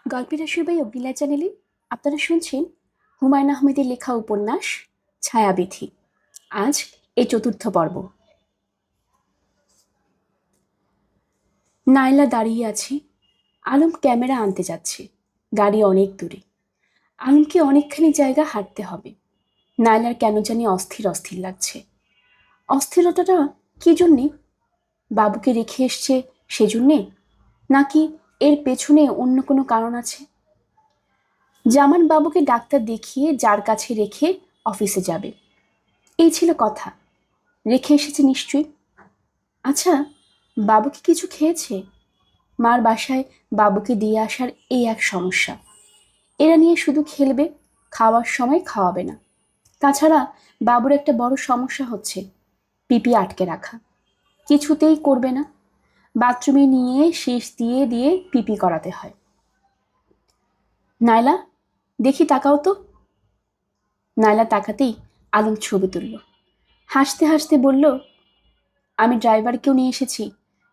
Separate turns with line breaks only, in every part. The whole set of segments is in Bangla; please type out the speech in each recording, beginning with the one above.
গল্পের আসর বাই অগ্নিলা চ্যানেলে আপনারা শুনছেন হুমায়ুন আহমেদের লেখা উপন্যাস ছায়াবিথি। আজ এই চতুর্থ পর্ব। নাইলা দাঁড়িয়ে আছে। আলম ক্যামেরা আনতে যাচ্ছে। গাড়ি অনেক দূরে। আলমকে অনেকখানি জায়গা হাঁটতে হবে। নাইলার কেন জানি অস্থির অস্থির লাগছে। অস্থিরতাটা কি জন্যে? বাবুকে রেখে এসছে সেজন্যে, নাকি এর পেছনে অন্য কোনো কারণ আছে? জামান বাবুকে ডাক্তার দেখিয়ে যার কাছে রেখে অফিসে যাবে, এই ছিল কথা। রেখে এসেছে নিশ্চয়ই। আচ্ছা, বাবু কি কিছু খেয়েছে? মার বাসায় বাবুকে দিয়ে আসার এই এক সমস্যা। এরা নিয়ে শুধু খেলবে, খাওয়ার সময় খাওয়াবে না। তাছাড়া বাবুর একটা বড় সমস্যা হচ্ছে পিপি আটকে রাখা। কিছুতেই করবে না। বাথরুমে নিয়ে শীষ দিয়ে দিয়ে পিপি করাতে হয়। নাইলা, দেখি তাকাও তো। নাইলা তাকাতেই আলম ছবি তুলল। হাসতে হাসতে বলল, আমি ড্রাইভারকেও নিয়ে এসেছি,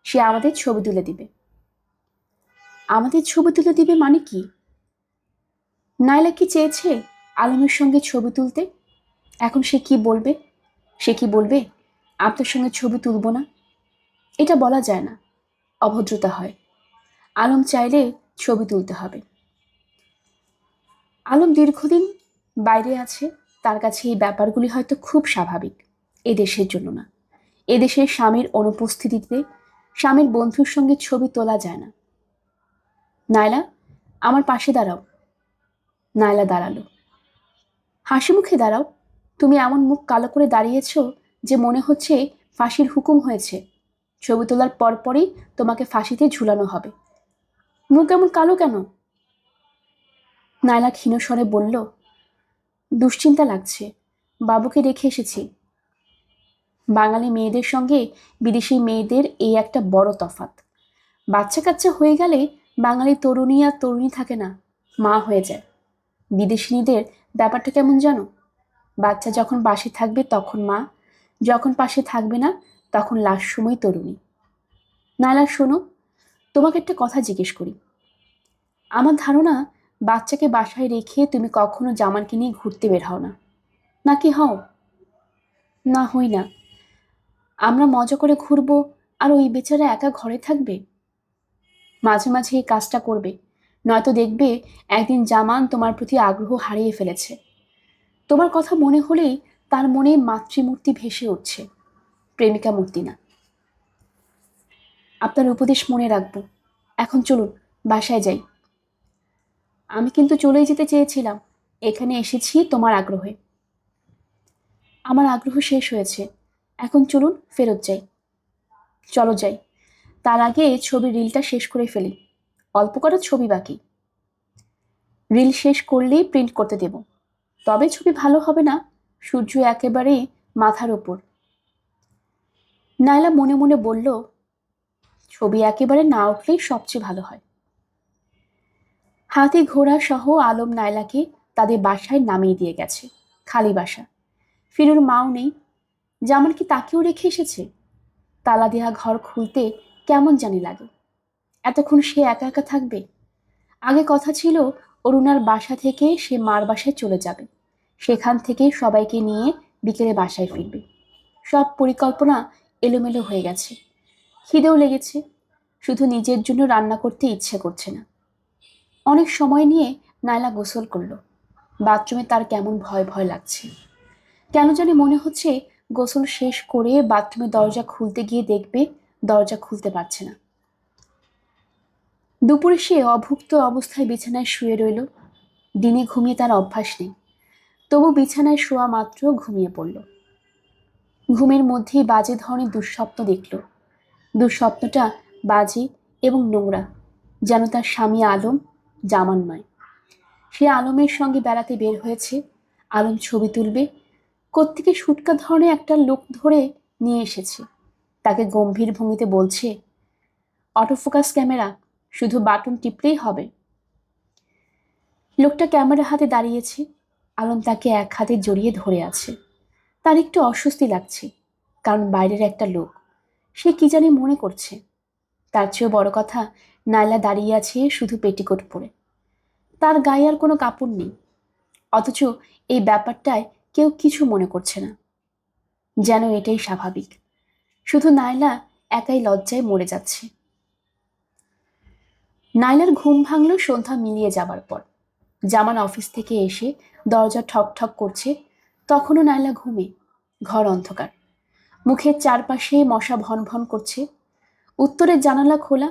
সে আমাদের ছবি তুলে দিবে। আমাদের ছবি তুলে দিবে মানে কি? নাইলা কি চেয়েছে আলমের সঙ্গে ছবি তুলতে? এখন সে কি বলবে? সে কি বলবে আপনার সঙ্গে ছবি তুলব না? এটা বলা যায় না, অভদ্রতা হয়। আলম চাইলে ছবি তুলতে হবে। আলম দীর্ঘদিন বাইরে আছে, তার কাছে এই ব্যাপারগুলি হয়তো খুব স্বাভাবিক। এ দেশের জন্য না। এদেশের স্বামীর অনুপস্থিতিতে স্বামীর বন্ধুর সঙ্গে ছবি তোলা যায় না। নাইলা, আমার পাশে দাঁড়াও। নাইলা দাঁড়ালো। হাসি মুখে দাঁড়াও। তুমি এমন মুখ কালো করে দাঁড়িয়েছ যে মনে হচ্ছে ফাঁসির হুকুম হয়েছে। ছবি তোলার পরপরই তোমাকে ফাঁসিতে ঝুলানো হবে। মুখ এমন কালো কেন? নাইলা ক্ষীণ স্বরে বলল, দুশ্চিন্তা লাগছে। বাবুকে রেখে এসেছি। বাঙালি মেয়েদের সঙ্গে বিদেশি মেয়েদের এই একটা বড় তফাৎ। বাচ্চা কাচ্চা হয়ে গেলে বাঙালি তরুণী আর তরুণী থাকে না, মা হয়ে যায়। বিদেশিনীদের ব্যাপারটা কেমন জানো? বাচ্চা যখন পাশে থাকবে তখন মা, যখন পাশে থাকবে না তখন লাস্ট সময় তরুণী। নায়লা, শোনো, তোমাকে একটা কথা জিজ্ঞেস করি। আমার ধারণা বাচ্চাকে বাসায় রেখে তুমি কখনো জামানকে নিয়ে ঘুরতে বের হও না, নাকি হও? না, হই না। আমরা মজা করে ঘুরবো আর ওই বেচারা একা ঘরে থাকবে? মাঝে মাঝে এই কাজটা করবে, নয়তো দেখবে একদিন জামান তোমার প্রতি আগ্রহ হারিয়ে ফেলেছে। তোমার কথা মনে হলেই তার মনে মাতৃমূর্তি ভেসে উঠছে, প্রেমিকা মূর্তি না। আপনার উপদেশ মনে রাখবো। এখন চলুন, বাসায় যাই। আমি কিন্তু চলেই যেতে চেয়েছিলাম, এখানে এসেছি তোমার আগ্রহে। আমার আগ্রহ শেষ হয়েছে, এখন চলুন ফেরত যাই। চলো যাই। তার আগে ছবির রিলটা শেষ করে ফেলি, অল্প কটা ছবি বাকি। রিল শেষ করলেই প্রিন্ট করতে দেব, তবে ছবি ভালো হবে না, সূর্য একেবারে মাথার ওপর। নায়লা মনে মনে বলল, ছবি একেবারে না উঠলেই সবচেয়ে ভালো হয়। হাতি ঘোড়া সহ আলম নায়লাকে তাদের বাসায় নামিয়ে দিয়ে গেছে। খালি বাসা। ফিরুর মাও নেই। জামান কি তাকেও রেখে এসেছে? তালা দেওয়া ঘর খুলতে কেমন জানি লাগে। এতক্ষণ সে একা একা থাকবে? আগে কথা ছিল অরুণার বাসা থেকে সে মার বাসায় চলে যাবে, সেখান থেকে সবাইকে নিয়ে বিকেলে বাসায় ফিরবে। সব পরিকল্পনা এলোমেলো হয়ে গেছে। খিদেও লেগেছে, শুধু নিজের জন্য রান্না করতে ইচ্ছে করছে না। অনেক সময় নিয়ে নায়লা গোসল করলো। বাথরুমে তার কেমন ভয় ভয় লাগছে। কেন জানি মনে হচ্ছে গোসল শেষ করে বাথরুমে দরজা খুলতে গিয়ে দেখবে দরজা খুলতে পারছে না। দুপুরে সে অভুক্ত অবস্থায় বিছানায় শুয়ে রইল। দিনে ঘুমিয়ে তার অভ্যাস নেই, তবু বিছানায় শোয়া মাত্র ঘুমিয়ে পড়ল। ঘুমের মধ্যেই বাজে ধরনের দুঃস্বপ্ন দেখল। দুঃস্বপ্নটা বাজে এবং নোংরা, যেন তার স্বামী আলম, জামান নয়। সে আলমের সঙ্গে বেড়াতে বের হয়েছে। আলম ছবি তুলবে, কোত্থেকে শুটকা ধরনের একটা লোক ধরে নিয়ে এসেছে। তাকে গম্ভীর ভঙ্গিতে বলছে, অটোফোকাস ক্যামেরা, শুধু বাটন টিপলেই হবে। লোকটা ক্যামেরা হাতে দাঁড়িয়েছে। আলম তাকে এক হাতে জড়িয়ে ধরে আছে। তার একটু অস্বস্তি লাগছে, কারণ বাইরের একটা লোক। সে কি জানি মনে করছে। তার চেয়েও বড় কথা, নায়লা দাঁড়িয়ে আছে শুধু পেটিকোট পরে। তার গায়ে আর কোনো কাপড় নেই, অথচ এই ব্যাপারটায় কেউ কিছু মনে করছে না, যেন এটাই স্বাভাবিক। শুধু নাইলা একাই লজ্জায় মরে যাচ্ছে। নাইলার ঘুম ভাঙল সন্ধ্যা মিলিয়ে যাবার পর। জামান অফিস থেকে এসে দরজা ঠক ঠক করছে, তখনও নাইলা ঘুমে। ঘর অন্ধকার, মুখের চারপাশে মশা ভন ভন করছে। উত্তরের জানালা খোলা,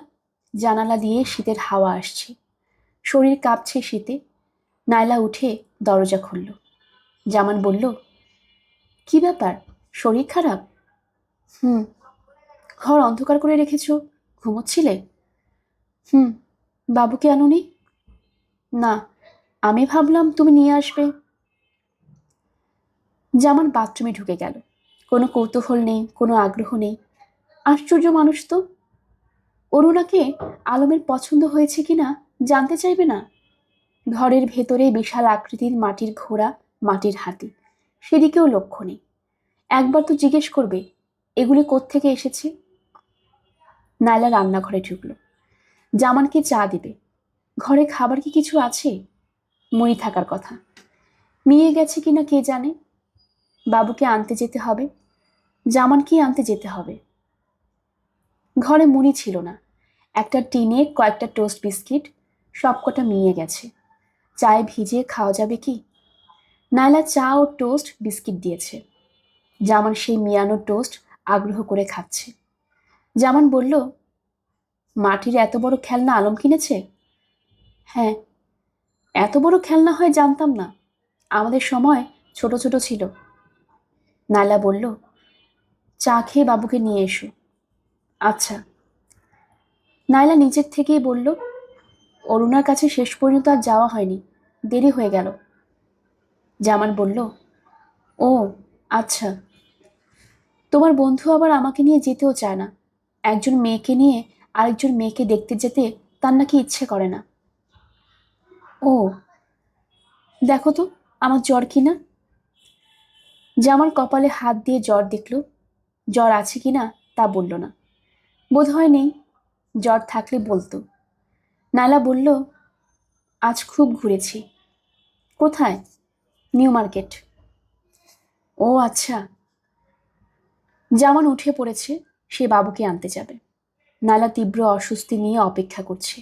জানালা দিয়ে শীতের হাওয়া আসছে। শরীর কাঁপছে শীতে। নাইলা উঠে দরজা খুলল। জামান বলল, কি ব্যাপার, শরীর খারাপ? হুম। ঘর অন্ধকার করে রেখেছ, ঘুমোচ্ছিলে? হুম। বাবুকে আনোনি? না, আমি ভাবলাম তুমি নিয়ে আসবে। জামান বাথরুমে ঢুকে গেল। কোনো কৌতূহল নেই, কোনো আগ্রহ নেই। আশ্চর্য মানুষ তো। অরুণাকে আলমের পছন্দ হয়েছে কিনা জানতে চাইবে না? ঘরের ভেতরে বিশাল আকৃতির মাটির ঘোড়া, মাটির হাতি, সেদিকেও লক্ষ্য নেই। একবার তো জিজ্ঞেস করবে এগুলি কোত্থেকে এসেছে। নাইলা রান্নাঘরে ঢুকলো। জামানকে চা দিবে। ঘরে খাবার কি কিছু আছে? মুড়ি থাকার কথা, নিয়ে গেছে কিনা কে জানে। বাবুকে আনতে যেতে হবে, জামানকে আনতে যেতে হবে। ঘরে মুড়ি ছিল না। একটা টিনে কয়েকটা টোস্ট বিস্কিট, সবকটা মিয়ে গেছে। চায়ে ভিজিয়ে খাওয়া যাবে কি? নাইলা চা ও টোস্ট বিস্কিট দিয়েছে। জামান সেই মিয়ানো টোস্ট আগ্রহ করে খাচ্ছে। জামান বলল, মাটির এত বড় খেলনা আলম কিনেছে? হ্যাঁ। এত বড় খেলনা হয় জানতাম না, আমাদের সময় ছোট ছোট ছিল। নাইলা বলল, চা খেয়ে বাবুকে নিয়ে এসো। আচ্ছা। নাইলা নিজের থেকেই বলল, অরুণার কাছে শেষ পর্যন্ত আর যাওয়া হয়নি, দেরি হয়ে গেল। জামান বলল, ও আচ্ছা। তোমার বন্ধু আবার আমাকে নিয়ে যেতেও চায় না। একজন মেয়েকে নিয়ে আরেকজন মেয়েকে দেখতে যেতে তার নাকি ইচ্ছে করে না। ও, দেখো তো আমার জ্বর কিনা। জামার কপালে হাত দিয়ে জ্বর দেখল। জ্বর আছে কিনা তা বলল না। বোধ হয় নেই, জ্বর থাকলে বলতো। নাইলা বলল, আজ খুব ঘুরেছি। কোথায়? New market. ও আচ্ছা। জামান উঠে পড়েছে, সে বাবুকে আনতে যাবে। নাইলা তীব্র অস্বস্তি নিয়ে অপেক্ষা করছে।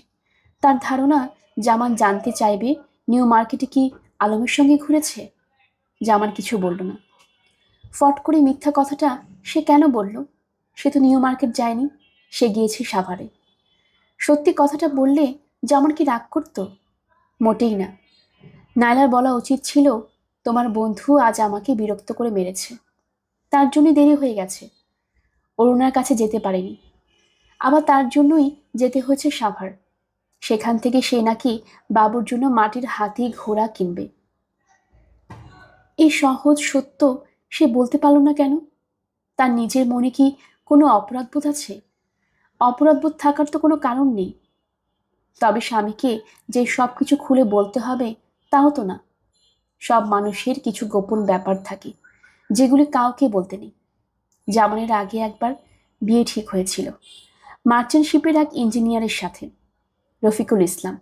তার ধারণা জামান জানতে চাইবে নিউ মার্কেটে কি আলমের সঙ্গে ঘুরেছে। জামান কিছু বলল না। ফট করে মিথ্যা কথাটা সে কেন বলল? সে তো নিউ মার্কেট যায়নি, সে গিয়েছে সাভারে। সত্যি কথাটা বললে জামান কি রাগ করত? মোটেই না। নাইলার বলা উচিত ছিল, তোমার বন্ধু আজ আমাকে বিরক্ত করে মেরেছে, তার জন্যই দেরি হয়ে গেছে, অরুণার কাছে যেতে পারেনি। আবার তার জন্যই যেতে হয়েছে সাভার। সেখান থেকে সে নাকি বাবুর জন্য মাটির হাতি ঘোড়া কিনবে। এই সহজ সত্য সে বলতে পারল না কেন? তার নিজের মনে কি কোনো অপরাধবোধ আছে? অপরাধবোধ থাকার তো কোনো কারণ নেই। তবে স্বামীকে যে সব কিছু খুলে বলতে হবে তাও তো না। সব মানুষের কিছু গোপন ব্যাপার থাকে, যেগুলি কাউকে বলতে নেই। জামানের আগে একবার বিয়ে ঠিক হয়েছিল মার্চেন্ট শিপের এক ইঞ্জিনিয়ারের সাথে, রফিকুল ইসলাম।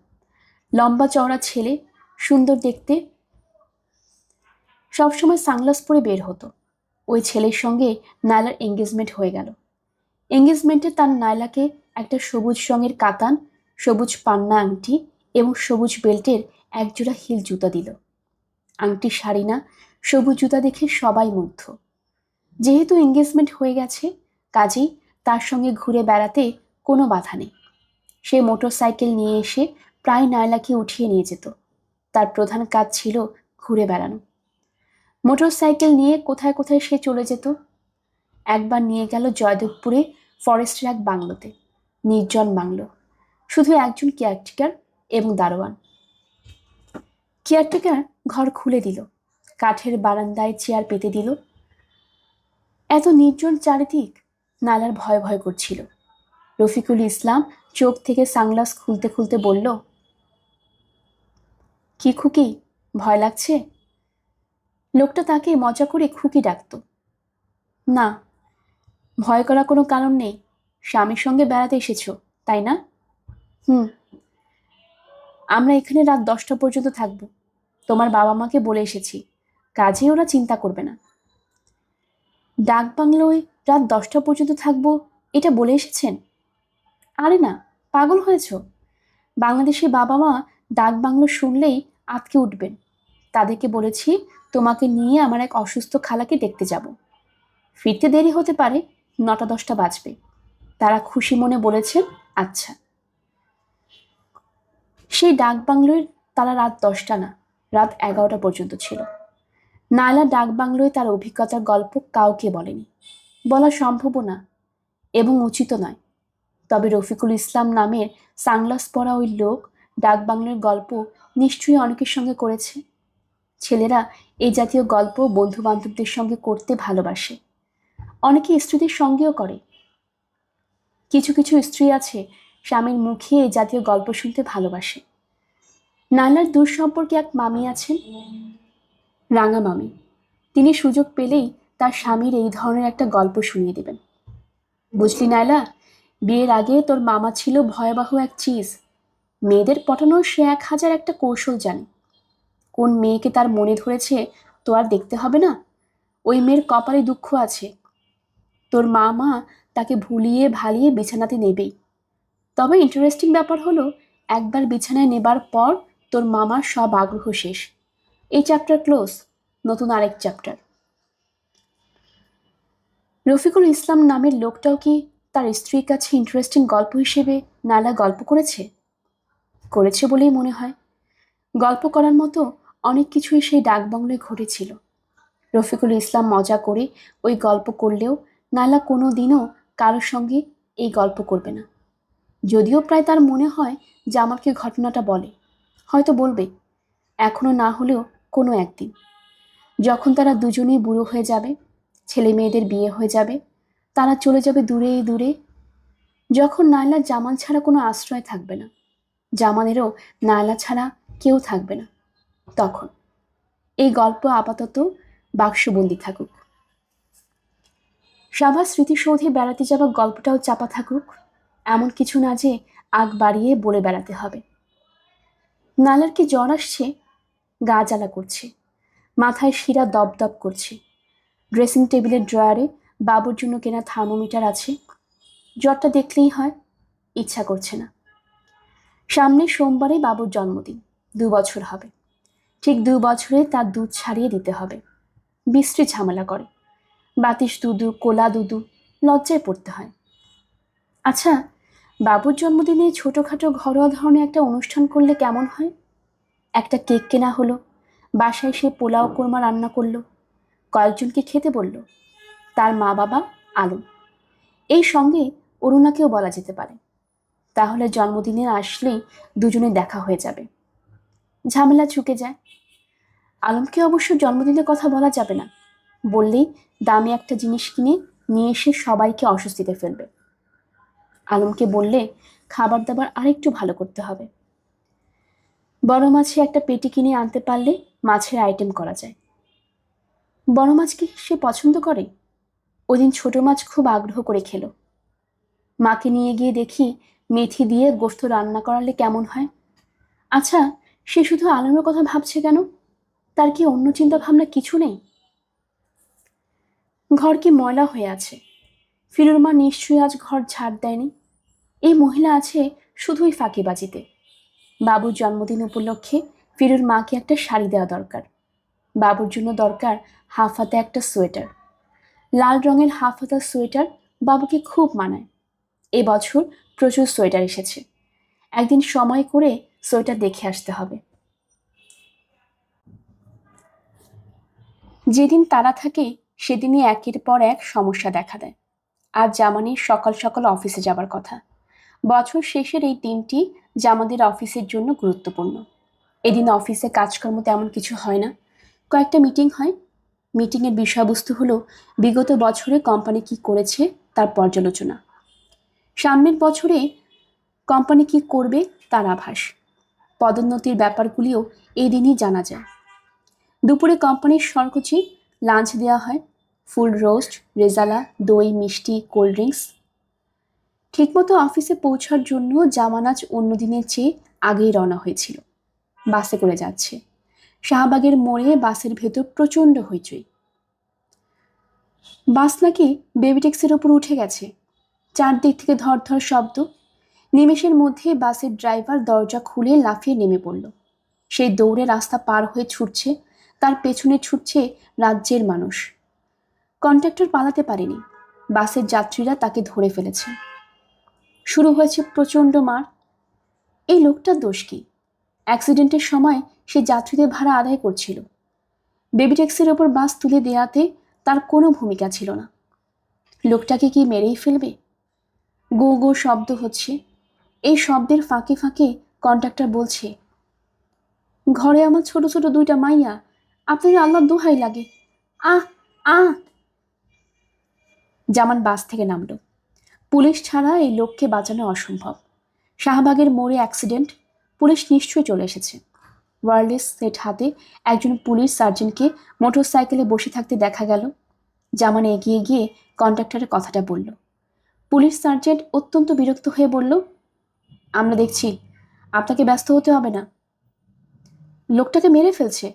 লম্বা চওড়া ছেলে, সুন্দর দেখতে, সবসময় সানগ্লাস পরে বের হতো। ওই ছেলের সঙ্গে নাইলার এঙ্গেজমেন্ট হয়ে গেল। এঙ্গেজমেন্টে তার নাইলাকে একটা সবুজ রঙের কাতান, সবুজ পান্না আংটি এবং সবুজ বেল্টের একজোড়া হিল জুতা দিল। আংটি শাড়ি না, সবুজ জুতা দেখে সবাই মুগ্ধ। যেহেতু এঙ্গেজমেন্ট হয়ে গেছে, কাজেই তার সঙ্গে ঘুরে বেড়াতে কোনো বাধা নেই। সে মোটর সাইকেল নিয়ে এসে প্রায় নাইলাকে উঠিয়ে নিয়ে যেত। তার প্রধান কাজ ছিল ঘুরে বেড়ানো। মোটর সাইকেল নিয়ে কোথায় কোথায় সে চলে যেত। একবার নিয়ে গেল জয়দেবপুরে ফরেস্টের এক বাংলোতে, নির্জন বাংলো, শুধু একজন কেয়ারটেকার এবং দারোয়ান। কেয়ারটেকার ঘর খুলে দিল, কাঠের বারান্দায় চেয়ার পেতে দিল। এত নির্জন চারিদিক, নালার ভয় ভয় করছিল। রফিকুল ইসলাম চোখ থেকে সানগ্লাস খুলতে খুলতে বলল, কি খুকি, ভয় লাগছে? লোকটা তাকে মজা করে খুকি ডাকত। না, ভয় করার কোনো কারণ নেই, স্বামীর সঙ্গে বেড়াতে এসেছো তাই না? হুম। আমরা এখানে রাত 10টা পর্যন্ত থাকব। তোমার বাবা মাকে বলে এসেছি, কাজে ওরা চিন্তা করবে না। ডাক বাংলোয় রাত 10টা পর্যন্ত থাকবো এটা বলে এসেছেন? আরে না, পাগল হয়েছ? বাংলাদেশি বাবা মা ডাক বাংলো শুনলেই আঁতকে উঠবেন। তাদেরকে বলেছি তোমাকে নিয়ে আমার এক অসুস্থ খালাকে দেখতে যাব। ফিরতে দেরি হতে পারে, 9টা-10টা বাজবে। তারা খুশি মনে বলেছেন আচ্ছা। সেই ডাক বাংলোয় তারা রাত 10টা না, রাত 11টা পর্যন্ত ছিল। নায়লা ডাক বাংলোয় তার অভিজ্ঞতার গল্প কাউকে বলেনি, বলা সম্ভবও না এবং উচিত নয়। তবে রফিকুল ইসলাম নামের সানগ্লাস পরা ওই লোক ডাক বাংলোর গল্প নিশ্চয়ই অনেকের সঙ্গে করেছে। ছেলেরা এই জাতীয় গল্প বন্ধু বান্ধবদের সঙ্গে করতে ভালোবাসে, অনেকে স্ত্রীদের সঙ্গেও করে। কিছু কিছু স্ত্রী আছে স্বামীর মুখে এই জাতীয় গল্প শুনতে ভালোবাসে। নায়লার দূর সম্পর্কে এক মামি আছেন, রাঙা মামি। তিনি সুযোগ পেলেই তার স্বামীর এই ধরনের একটা গল্প শুনিয়ে দেবেন। বুঝলি নায়লা, বিয়ের আগে তোর মামা ছিল ভয়াবহ এক চিজ। মেয়েদের পটানোর সে 1000 একটা কৌশল জানে। কোন মেয়েকে তার মনে ধরেছে তো আর দেখতে হবে না, ওই মেয়ের কপালে দুঃখ আছে। তোর মামা তাকে ভুলিয়ে ভালিয়ে বিছানাতে নেবেই। তবে ইন্টারেস্টিং ব্যাপার হলো, একবার বিছানায় নেবার পর তোর মামার সব আগ্রহ শেষ। এই চ্যাপ্টার ক্লোজ, নতুন আরেক চ্যাপ্টার। রফিকুল ইসলাম নামের লোকটাও কি তার স্ত্রীর কাছে ইন্টারেস্টিং গল্প হিসেবে নালা গল্প করেছে? করেছে বলেই মনে হয়। গল্প করার মতো অনেক কিছুই সেই ডাকবাংলোয় ঘটেছিল। রফিকুল ইসলাম মজা করে ওই গল্প করলেও নালা কোনো দিনও কারোর সঙ্গে এই গল্প করবে না। যদিও প্রায় তার মনে হয় যে আমাকে ঘটনাটা বলে, হয়তো বলবে, এখনো না হলেও কোনো একদিন, যখন তারা দুজনেই বুড়ো হয়ে যাবে, ছেলে মেয়েদের বিয়ে হয়ে যাবে, তারা চলে যাবে দূরে দূরে, যখন নায়লার জামাল ছাড়া কোনো আশ্রয় থাকবে না, জামানেরও নায়লা ছাড়া কেউ থাকবে না, তখন এই গল্প আপাতত বাক্সবন্দি থাকুক। সবার স্মৃতিসৌধে বেড়াতে যাওয়া গল্পটাও চাপা থাকুক। এমন কিছু না যে আগ বাড়িয়ে বলে বেড়াতে হবে। নালার কি জ্বর আসছে, গা জ্বালা করছে, মাথায় শিরা দপদপ করছে। ড্রেসিং টেবিলের ড্রয়ারে বাবুর জন্য কেনা থার্মোমিটার আছে। জ্বরটা দেখলেই হয়, ইচ্ছা করছে না। সামনে সোমবারে বাবুর জন্মদিন, 2 বছর হবে। ঠিক 2 বছরে তার দুধ ছাড়িয়ে দিতে হবে। বিশ্রী ঝামেলা করে, বাতিস দুদু, কোলা দুদু, লজ্জায় পড়তে হয়। আচ্ছা, বাবুর জন্মদিনে ছোটোখাটো ঘরোয়া ধরনের একটা অনুষ্ঠান করলে কেমন হয়? একটা কেক কেনা হলো, বাসায় সে পোলাও কোরমা রান্না করলো, কয়েকজনকে খেতে বলল, তার মা বাবা, আলম, এই সঙ্গে অরুণাকেও বলা যেতে পারে। তাহলে জন্মদিনে আসলেই দুজনে দেখা হয়ে যাবে, ঝামেলা চুকে যায়। আলমকে অবশ্য জন্মদিনের কথা বলা যাবে না, বললেই দামি একটা জিনিস কিনে নিয়ে এসে সবাইকে অস্বস্তিতে ফেলবে। আলমকে বললে খাবার দাবার আরেকটু ভালো করতে হবে। বড় মাছে একটা পেটি কিনে আনতে পারলে মাছের আইটেম করা যায়। বড় মাছ কি সে পছন্দ করে? ওদিন ছোট মাছ খুব আগ্রহ করে খেলো। মাকে নিয়ে গিয়ে দেখি মেথি দিয়ে গোশত রান্না করালে কেমন হয়। আচ্ছা, সে শুধু আলমের কথা ভাবছে কেন? তার কি অন্য চিন্তা ভাবনা কিছু নেই? ঘর কি ময়লা হয়ে আছে? ফিরুর মা নিশ্চয়ই আজ ঘর ঝাড় দেয়নি। এই মহিলা আছে শুধুই ফাঁকিবাজিতে। বাবুর জন্মদিন উপলক্ষে ফিরুর মাকে একটা শাড়ি দেওয়া দরকার। বাবুর জন্য দরকার হাফ হাতে একটা সোয়েটার। লাল রঙের হাফ হাতা সোয়েটার বাবুকে খুব মানায়। এবছর প্রচুর সোয়েটার এসেছে। একদিন সময় করে সোয়েটার দেখে আসতে হবে। যেদিন তারা থাকে সেদিনই একের পর এক সমস্যা দেখা দেয়। আজ জামানির সকাল সকাল অফিসে যাবার কথা। বছর শেষের এই দিনটি জামাদের অফিসের জন্য গুরুত্বপূর্ণ। এদিন অফিসে কাজকর্ম তেমন কিছু হয় না, কয়েকটা মিটিং হয়। মিটিংয়ের বিষয়বস্তু হলো বিগত বছরে কোম্পানি কি করেছে তার পর্যালোচনা, সামনের বছরে কোম্পানি কি করবে তার আভাস। পদোন্নতির ব্যাপারগুলিও এই দিনই জানা যায়। দুপুরে কোম্পানির সরকচি লাঞ্চ দেওয়া হয়, ফুল রোস্ট, রেজালা, দই, মিষ্টি, কোল্ড ড্রিঙ্কস। ঠিকমতো অফিসে পৌঁছার জন্য জামান আজ অন্য দিনের চেয়ে আগেই রওনা হয়েছিল। বাসে করে যাচ্ছে। শাহবাগের মোড়ে বাসের ভেতর প্রচণ্ড হইচই। বাস নাকি বেবি ট্যাক্সির ওপর উঠে গেছে। চারদিক থেকে ধর শব্দ। নিমেষের মধ্যে বাসের ড্রাইভার দরজা খুলে লাফিয়ে নেমে পড়ল। সেই দৌড়ে রাস্তা পার হয়ে ছুটছে, তার পেছনে ছুটছে রাজ্যের মানুষ। কন্ডাক্টর পালাতে পারেনি। বাসের যাত্রীরা তাকে ধরে ফেলেছে। শুরু হয়েছে প্রচণ্ড মার। এই লোকটার দোষ কি? অ্যাক্সিডেন্টের সময় সে যাত্রীদের ভাড়া আদায় করছিল। বেবি ট্যাক্সির ওপর বাস তুলে দেওয়াতে তার কোনো ভূমিকা ছিল না। লোকটাকে কি মেরেই ফেলবে? গো গো শব্দ হচ্ছে। এই শব্দের ফাঁকে ফাঁকে কন্ডাক্টর বলছে, ঘরে আমার ছোট ছোট দুইটা মাইয়া, আপনাদের আল্লাহর দোহাই লাগে, আহ আহ। জামান বাস থেকে নামল। পুলিশ ছাড়া এই লোককে বাঁচানো অসম্ভব। শাহবাগের মোড়ে অ্যাক্সিডেন্ট, পুলিশ নিশ্চয়ই চলে এসেছে। ওয়্যারলেস সেট হাতে একজন পুলিশ সার্জেন্টকে মোটর সাইকেলে বসে থাকতে দেখা গেল। জামান এগিয়ে গিয়ে কন্ডাক্টরের কথাটা বলল। পুলিশ সার্জেন্ট অত্যন্ত বিরক্ত হয়ে বলল, আমরা দেখছি, আপনাকে ব্যস্ত হতে হবে না। লোকটাকে মেরে ফেলছে।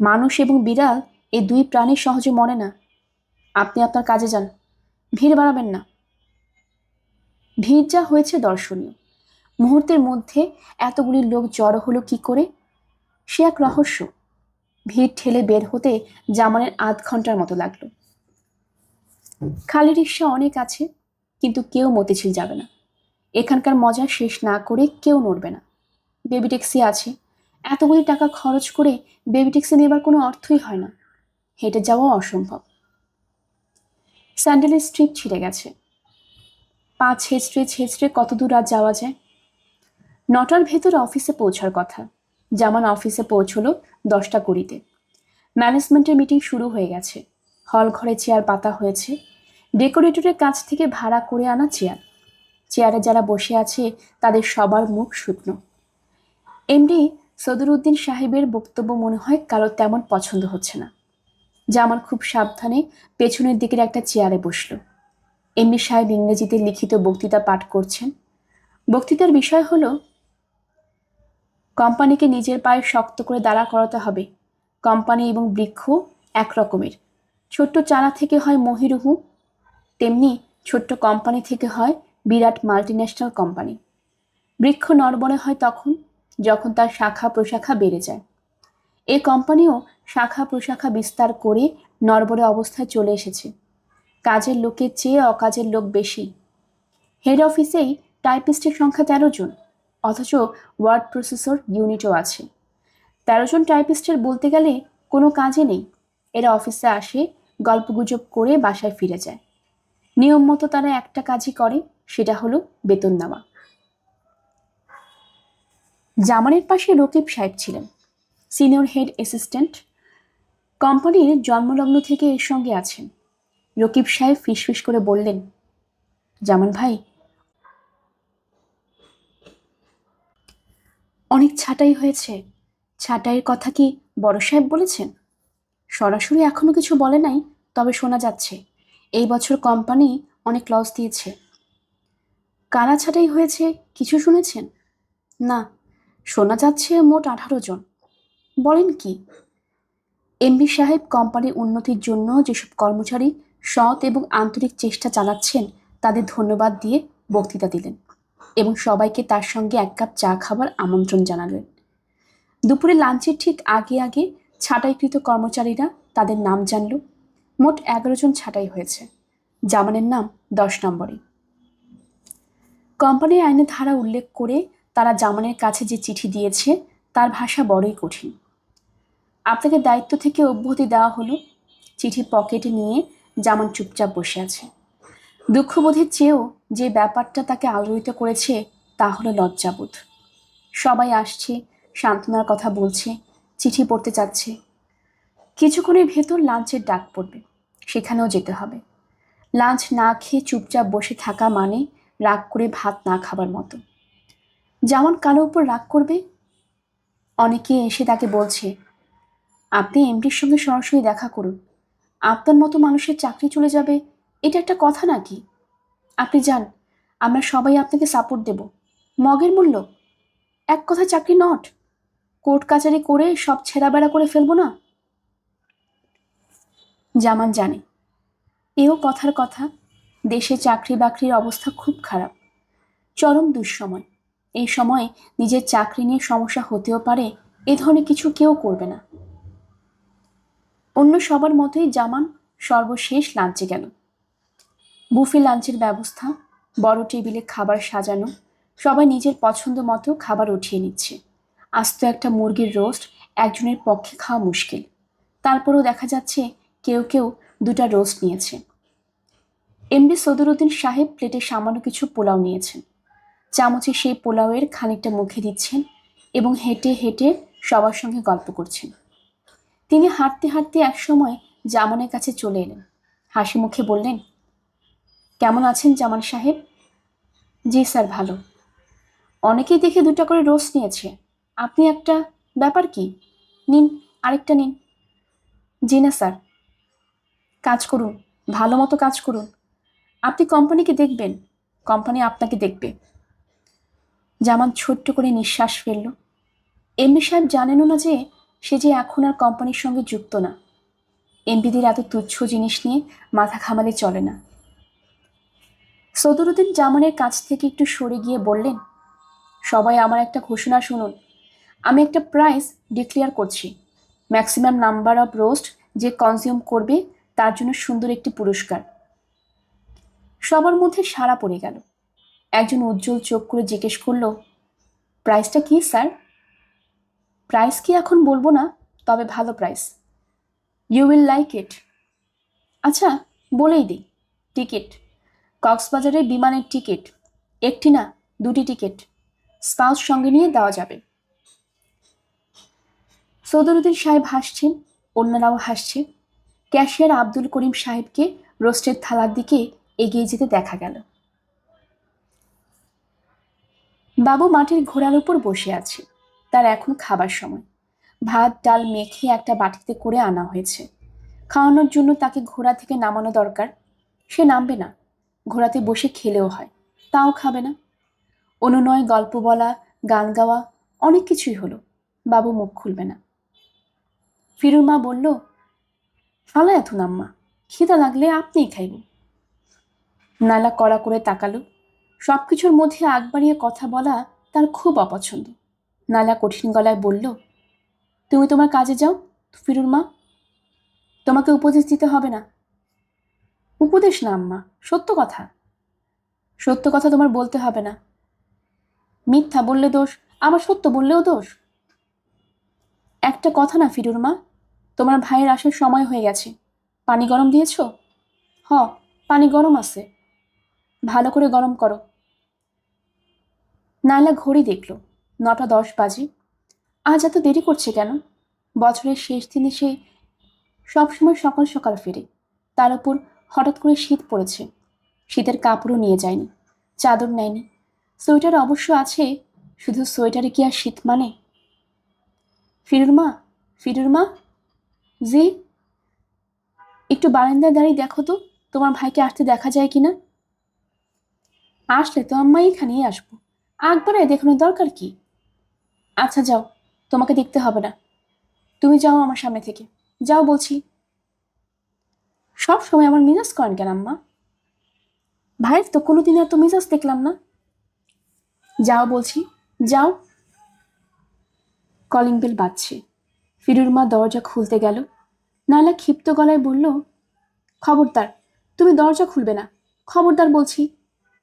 মানুষ এবং বিড়াল, এই দুই প্রাণী সহজে মরে না। আপনি আপনার কাজে যান, ভিড় বাড়াবেন না। ভিড় যা হয়েছে দর্শনীয়। মুহূর্তের মধ্যে এতগুলি লোক জড়ো হলো কি করে, সে এক রহস্য। ভিড় ঠেলে বের হতে জামানের আধ ঘন্টার মতো লাগলো। খালি রিক্সা অনেক আছে, কিন্তু কেউ মতিঝিল যাবে না। এখানকার মজা শেষ না করে কেউ নড়বে না। বেবি ট্যাক্সি আছে, এতগুলি টাকা খরচ করে বেবি ট্যাক্সি নেবার কোনো অর্থই হয় না। হেঁটে যাওয়া অসম্ভব। স্যান্ডেলের স্ট্রিপ ছিঁড়ে গেছে। পা ছেঁচড়ে ছেঁচড়ে কত দূর আর যাওয়া যায়? 9টার ভেতর অফিসে পৌঁছার কথা। জামান অফিসে পৌঁছলো 10টা কুড়িতে। ম্যানেজমেন্টের মিটিং শুরু হয়ে গেছে। হল ঘরে চেয়ার পাতা হয়েছে। ডেকোরেটরের কাছ থেকে ভাড়া করে আনা চেয়ার। চেয়ারে যারা বসে আছে তাদের সবার মুখ শুকনো। এমডি সদরুদ্দিন সাহেবের বক্তব্য মনে হয় কারো তেমন পছন্দ হচ্ছে না। জামান খুব সাবধানে পেছনের দিকের একটা চেয়ারে বসল। এমডি সাহেব ইংরেজিতে লিখিত বক্তৃতা পাঠ করছেন। বক্তৃতার বিষয় হলো, কোম্পানিকে নিজের পায়ে শক্ত করে দাঁড়া করাতে হবে। কোম্পানি এবং বৃক্ষ এক রকমের। ছোট্ট চারা থেকে হয় মহিরুহু, তেমনি ছোট্ট কোম্পানি থেকে হয় বিরাট মাল্টিন্যাশনাল কোম্পানি। বৃক্ষ নড়বড়ে হয় তখন যখন তার শাখা প্রশাখা বেড়ে যায়। এই কোম্পানিও শাখা প্রশাখা বিস্তার করে নড়বড়ে অবস্থায় চলে এসেছে। কাজের লোকের চেয়ে অকাজের লোক বেশি। হেড অফিসেই টাইপিস্টের সংখ্যা 13 জন, অথচ ওয়ার্ড প্রসেসর ইউনিটও আছে। 13 জন টাইপিস্টের বলতে গেলে কোনো কাজে নেই। এরা অফিসে আসে, গল্পগুজব করে বাসায় ফিরে যায়। নিয়ম মতো তারা একটা কাজই করে, সেটা হলো বেতন নেওয়া। জামানের পাশে রকিব সাহেব ছিলেন, সিনিয়র হেড অ্যাসিস্ট্যান্ট। কোম্পানির জন্মলগ্ন থেকে এর সঙ্গে আছেন। রকিব সাহেব ফিসফিস করে বললেন, জামান ভাই, অনেক ছাঁটাই হয়েছে। ছাঁটাইয়ের কথা কি বড় সাহেব বলেছেন? সরাসরি এখনো কিছু বলে নাই, তবে শোনা যাচ্ছে এই বছর কোম্পানি অনেক লস দিয়েছে। কারা ছাঁটাই হয়েছে কিছু শুনেছেন? না, শোনা যাচ্ছে মোট 18 জন। বলেন কি? এমডি সাহেব কোম্পানির উন্নতির জন্য যেসব কর্মচারী সৎ এবং আন্তরিক চেষ্টা চালাচ্ছেন তাদের ধন্যবাদ দিয়ে বক্তৃতা দিলেন এবং সবাইকে তার সঙ্গে 1 কাপ চা খাবার আমন্ত্রণ জানালেন। দুপুরে লাঞ্চের ঠিক আগে আগে ছাঁটাইকৃত কর্মচারীরা তাদের নাম জানল। মোট 11 জন ছাঁটাই হয়েছে। জামানের নাম 10 নম্বরে। কোম্পানির আইনের ধারা উল্লেখ করে তারা জামানের কাছে যে চিঠি দিয়েছে তার ভাষা বড়ই কঠিন। আপনাকে দায়িত্ব থেকে অব্যাহতি দেওয়া হলো। চিঠি পকেটে নিয়ে জামান চুপচাপ বসে আছে। দুঃখবোধের চেয়েও যে ব্যাপারটা তাকে আলোড়িত করেছে তা হলো লজ্জাবোধ। সবাই আসছে, সান্ত্বনার কথা বলছে, চিঠি পড়তে চাচ্ছে। কিছুক্ষণের ভেতর লাঞ্চের ডাক পড়বে, সেখানেও যেতে হবে। লাঞ্চ না খেয়ে চুপচাপ বসে থাকা মানে রাগ করে ভাত না খাবার মতো। জামান কারো উপর রাগ করবে? অনেকে এসে তাকে বলছে, আপনি এমডির সঙ্গে সরাসরি দেখা করুন। আপনার মতো মানুষের চাকরি চলে যাবে, এটা একটা কথা নাকি? আপনি যান, আমরা সবাই আপনাকে সাপোর্ট দেব। মগের মূল্য। এক কথা চাকরি নট, কোর্ট কাচারি করে সব ছেঁড়াবেড়া করে ফেলবো না? জামান জানে এও কথার কথা, দেশে চাকরি বাকরির অবস্থা খুব খারাপ, চরম দুঃসময়। এই সময় নিজের চাকরি নিয়ে সমস্যা হতেও পারে, এ ধরনের কিছু কেউ করবে না। অন্য সবার মতোই জামান সর্বশেষ লাঞ্চে গেল। বুফে লাঞ্চের ব্যবস্থা, বড় টেবিলে খাবার সাজানো, সবাই নিজের পছন্দ মতো খাবার উঠিয়ে নিচ্ছে। আস্ত একটা মুরগির রোস্ট একজনের পক্ষে খাওয়া মুশকিল, তারপরেও দেখা যাচ্ছে কেউ কেউ দুটা রোস্ট নিয়েছে। এমডি সদরুদ্দিন সাহেব প্লেটে সামান্য কিছু পোলাও নিয়েছেন, চামচে সেই পোলাওয়ের খানিকটা মুখে দিচ্ছেন এবং হেঁটে হেঁটে সবার সঙ্গে গল্প করছেন। তিনি হাঁটতে হাঁটতে একসময় জামানের কাছে চলে এলেন, হাসি মুখে বললেন, কেমন আছেন জামান সাহেব? জি স্যার, ভালো। অনেকেই দেখে দুটা করে রোস্ট নিয়েছে, আপনি একটা, ব্যাপার কি? নিন, আরেকটা নিন। জি না স্যার। কাজ করুন, ভালো মতো কাজ করুন। আপনি কোম্পানিকে দেখবেন, কোম্পানি আপনাকে দেখবে। জামান ছোট্ট করে নিঃশ্বাস ফেলল। এমডি সাহেব জানেনও না যে সে যে এখন আর কোম্পানির সঙ্গে যুক্ত না। এমপিদের এত তুচ্ছ জিনিস নিয়ে মাথা ঘামালে চলে না। সদরুদ্দিন জামানের কাছ থেকে একটু সরে গিয়ে বললেন, সবাই আমার একটা ঘোষণা শুনুন। আমি একটা প্রাইস ডিক্লেয়ার করছি। ম্যাক্সিমাম নাম্বার অফ রোস্ট যে কনজিউম করবে তার জন্য সুন্দর একটি পুরস্কার। সবার মধ্যে সাড়া পড়ে গেল। একজন উজ্জ্বল চোখ করে জিজ্ঞেস করল, প্রাইসটা কি স্যার? প্রাইস কি এখন বলবো না, তবে ভালো price. You will like it. আচ্ছা, বলেই দিই, টিকিট, কক্সবাজারে বিমানের টিকিট, একটি না দুটি টিকিট, স্পাউস সঙ্গে নিয়ে দেওয়া যাবে। সদরুদ্দিন সাহেব হাসছেন, অন্যরাও হাসছে। ক্যাশিয়ার আব্দুল করিম সাহেবকে রোস্টের থালার দিকে এগিয়ে যেতে দেখা গেল। বাবু মাটির ঘোড়ার উপর বসে আছে, তার এখন খাবার সময়। ভাত ডাল মেখে একটা বাটিতে করে আনা হয়েছে। খাওয়ানোর জন্য তাকে ঘোড়া থেকে নামানো দরকার। সে নামবে না, ঘোড়াতে বসে খেলেও হয়, তাও খাবে না। অনুনয়, গল্প বলা, গান গাওয়া, অনেক কিছুই হলো, বাবু মুখ খুলবে না। ফিরুর মা বলল, ফালা এথুন আম্মা, খিদা লাগলে আপনিই খাইব। নালা কড়া করে তাকালো। সবকিছুর মধ্যে আগ বাড়িয়ে কথা বলা তার খুব অপছন্দ। নালা কঠিন গলায় বলল, তুমি তোমার কাজে যাও ফিরুর মা, তোমাকে উপদেশ দিতে হবে না। উপদেশ না আম্মা, সত্য কথা। সত্য কথা তোমার বলতে হবে না। মিথ্যা বললে দোষ, আবার সত্য বললেও দোষ। একটা কথা না ফিরুর মা, তোমার ভাইয়ের আসার সময় হয়ে গেছে। পানি গরম দিয়েছ? হ, পানি গরম আছে। ভালো করে গরম করো। নাইলা ঘড়ি দেখল, 9টা 10 বাজে। আজ এত দেরি করছে কেন? বছরের শেষ দিনে সে সবসময় সকাল সকাল ফেরে, তার উপর হঠাৎ করে শীত পড়েছে। শীতের কাপড়ও নিয়ে যায়নি, চাদর নেয়নি। সোয়েটার অবশ্য আছে, শুধু সোয়েটারে কি আর শীত মানে? ফিরুর মা, ফিরুর মা। জি। একটু বারান্দায় দাঁড়িয়ে দেখো তো তোমার ভাইকে আসতে দেখা যায় কিনা। আসলে তো আম্মা এখানেই আসবো, একবারে দেখানোর দরকার কি? আচ্ছা যাও, তোমাকে দেখতে হবে না, তুমি যাও আমার সামনে থেকে, যাও বলছি। সব সময় আমার মিজাজ করেন কেন আম্মা? ভাইয়ের তো কোনোদিন এত মিজাজ দেখলাম না। যাও বলছি, যাও। কলিং বেল বাজছে। ফিরুর মা দরজা খুলতে গেল। নালা ক্ষিপ্ত গলায় বলল, খবরদার, তুমি দরজা খুলবে না, খবরদার বলছি।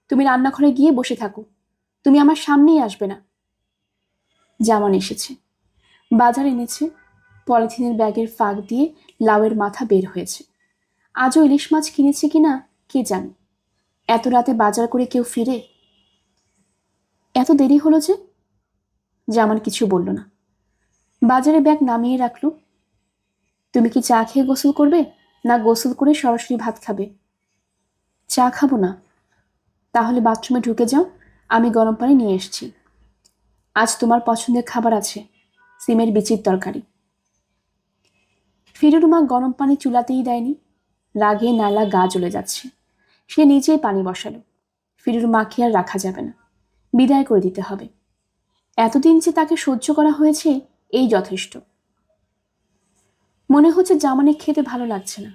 তুমি রান্নাঘরে গিয়ে বসে থাকো, তুমি আমার সামনেই আসবে না। জামান এসেছে, বাজার এনেছে। পলিথিনের ব্যাগের ফাঁক দিয়ে লাউয়ের মাথা বের হয়েছে। আজও ইলিশ মাছ কিনেছে কিনা কে জানে। এত রাতে বাজার করে কেউ ফিরে? এত দেরি হলো যে? জামান কিছু বলল না, বাজারে ব্যাগ নামিয়ে রাখলো। তুমি কি চা খেয়ে গোসল করবে, না গোসল করে সরাসরি ভাত খাবে? চা খাবো না। তাহলে বাথরুমে ঢুকে যাও, আমি গরম পানি নিয়ে এসেছি। আজ তোমার পছন্দের খাবার আছে, সিমের বিচির তরকারি। ফিরুর মা গরম পানি চুলাতেই দেয়নি। রাগে নালা গা জ্বলে যাচ্ছে। সে নিজেই পানি বসালো। ফিরুর মাকে আর রাখা যাবে না, বিদায় করে দিতে হবে। এতদিন যে তাকে সহ্য করা হয়েছে এই যথেষ্ট। মনে হচ্ছে জামানে খেতে ভালো লাগছে না,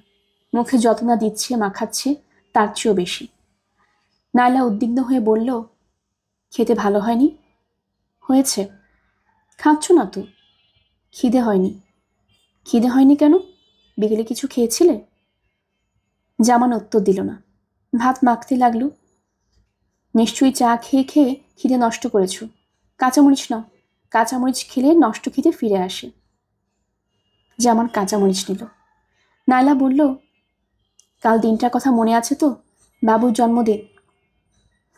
মুখে যত না দিচ্ছে মাখাচ্ছে তার চেয়েও বেশি। নাইলা উদ্বিগ্ন হয়ে বলল, খেতে ভালো হয়নি? হয়েছে। খাচ্ছ না তো? খিদে হয়নি। খিদে হয়নি কেন? বিকেলে কিছু খেয়েছিলে? জামান উত্তর দিল না, ভাত মাখতে লাগলো। নিশ্চয়ই চা খেয়ে খেয়ে খিদে নষ্ট করেছ। কাঁচামরিচ নাও, কাঁচামরিচ খেলে নষ্ট খিদে ফিরে আসে। জামান কাঁচামরিচ নিল। নাইলা বলল, কাল দিনটার কথা মনে আছে তো? বাবুর জন্মদিন।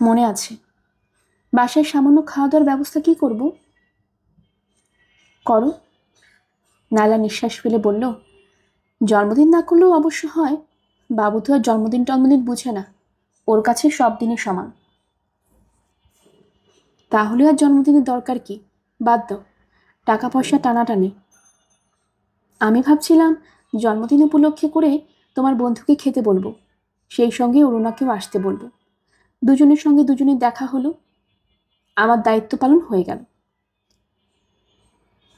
মনে আছে। বাসায় সামান্য খাওয়া দাওয়ার ব্যবস্থা কি করব? করো। নাইলা নিঃশ্বাস ফেলে বলল, জন্মদিন না করলেও অবশ্য হয়। বাবু তো আর জন্মদিন বুঝে না, ওর কাছে সব দিনই সমান। তাহলে আর জন্মদিনের দরকার কি? বাদ দাও, টাকা পয়সা টানাটানি। আমি ভাবছিলাম জন্মদিন উপলক্ষে করে তোমার বন্ধুকে খেতে বলবো, সেই সঙ্গে অরুণাকেও আসতে বলবো। দুজনের সঙ্গে দুজনের দেখা হলো, আমার দায়িত্ব পালন হয়ে গেল।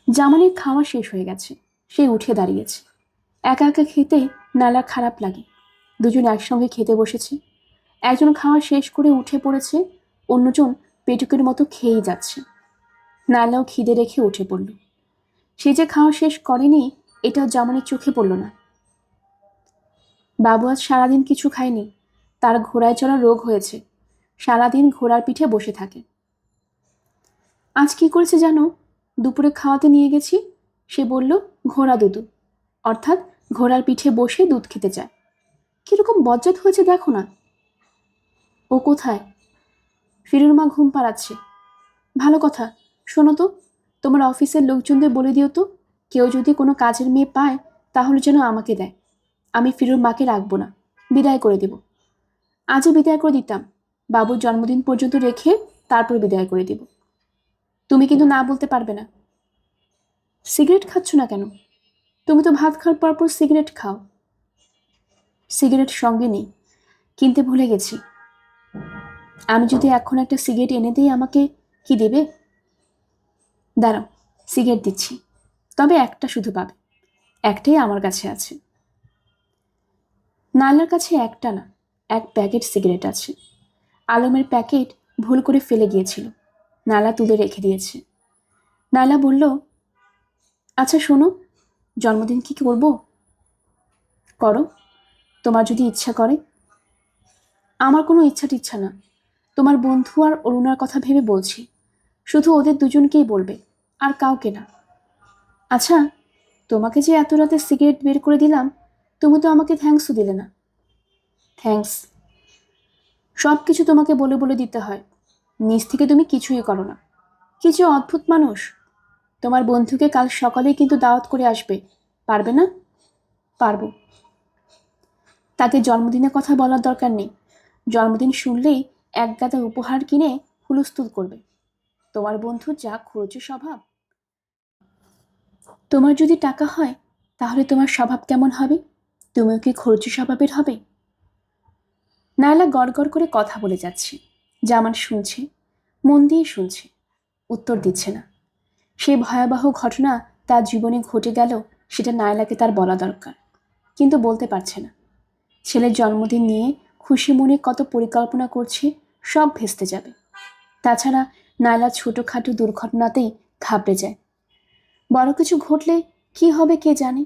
জামানের খাওয়া শেষ হয়ে গেছে, সে উঠে দাঁড়িয়েছে। একা একা খেতে নালার খারাপ লাগে। দুজন একসঙ্গে খেতে বসেছে, একজন খাওয়া শেষ করে উঠে পড়েছে, অন্যজন পেটুকের মতো খেয়েই যাচ্ছে। নালাও খিদে রেখে উঠে পড়ল। সে যে খাওয়া শেষ করেনি এটাও জামানের চোখে পড়ল না। বাবু আজ সারাদিন কিছু খায়নি, তার ঘোড়ায় চড়া রোগ হয়েছে, সারাদিন ঘোড়ার পিঠে বসে থাকে। আজ কি করেছে জানো? দুপুরে খাওয়াতে নিয়ে গেছি, সে বলল ঘোড়া দুধু, অর্থাৎ ঘোড়ার পিঠে বসে দুধ খেতে চায়। কিরকম বজ্জাত হয়েছে দেখো না। ও কোথায়? ফিরুর মা ঘুম পাড়াচ্ছে। ভালো কথা। শোনো তো, তোমার অফিসের লোকজনদের বলে দিও তো, কেউ যদি কোনো কাজের মেয়ে পায় তাহলে যেন আমাকে দেয়। আমি ফিরুর মাকে রাখবো না, বিদায় করে দেব। আজই বিদায় করে দিতাম, বাবুর জন্মদিন পর্যন্ত রেখে তারপর বিদায় করে দেব। তুমি কিন্তু না বলতে পারবে না। সিগারেট খাচ্ছ না কেন? তুমি তো ভাত খাওয়ার পর সিগারেট খাও। সিগারেট সঙ্গে নেই, কিনতে ভুলে গেছি। আমি যদি এখন একটা সিগারেট এনে দিই আমাকে কি দেবে? দাঁড়াও, সিগারেট দিচ্ছি, তবে একটা শুধু পাবে, একটাই আমার কাছে আছে। নালার কাছে একটা না, এক প্যাকেট সিগারেট আছে। আলমের প্যাকেট ভুল করে ফেলে গিয়েছিল, নালা তুলে রেখে দিয়েছে। নালা বলল, আচ্ছা শোনো, জন্মদিন কি করব? করো, তোমার যদি ইচ্ছা করে। আমার কোনো ইচ্ছা না, তোমার বন্ধু আর অরুণার কথা ভেবে বলছি। শুধু ওদের দুজনকেই বলবে, আর কাউকে না। আচ্ছা, তোমাকে যে এত রাতে সিগারেট বের করে দিলাম, তুমি তো আমাকে থ্যাঙ্কসও দিলে না। থ্যাঙ্কস? সব কিছু তোমাকে বলে বলে দিতে হয়, নিজ থেকে তুমি কিছুই করো না। কিছু অদ্ভুত মানুষ। তোমার বন্ধুকে কাল সকালেই কিন্তু দাওয়াত করে আসবে, পারবে না? পারবো। তাকে জন্মদিনের কথা বলার দরকার নেই, জন্মদিন শুনলেই এক গাদা উপহার কিনে হুলস্থুল করবে। তোমার বন্ধু যা খরচে স্বভাব। তোমার যদি টাকা হয় তাহলে তোমার স্বভাব কেমন হবে? তুমিও কি খরচে স্বভাবের হবে? নায়লা গড় করে কথা বলে যাচ্ছে। জামান শুনছে, মন দিয়ে শুনছে, উত্তর দিচ্ছে না। সে ভয়াবহ ঘটনা তার জীবনে ঘটে গেল, সেটা নায়লাকে তার বলা দরকার, কিন্তু বলতে পারছে না। ছেলের জন্মদিন নিয়ে খুশি মনে কত পরিকল্পনা করছে, সব ভেস্তে যাবে। তাছাড়া নায়লা ছোটোখাটো দুর্ঘটনাতেই ঘাবড়ে যায়, বড় কিছু ঘটলে কি হবে কে জানে।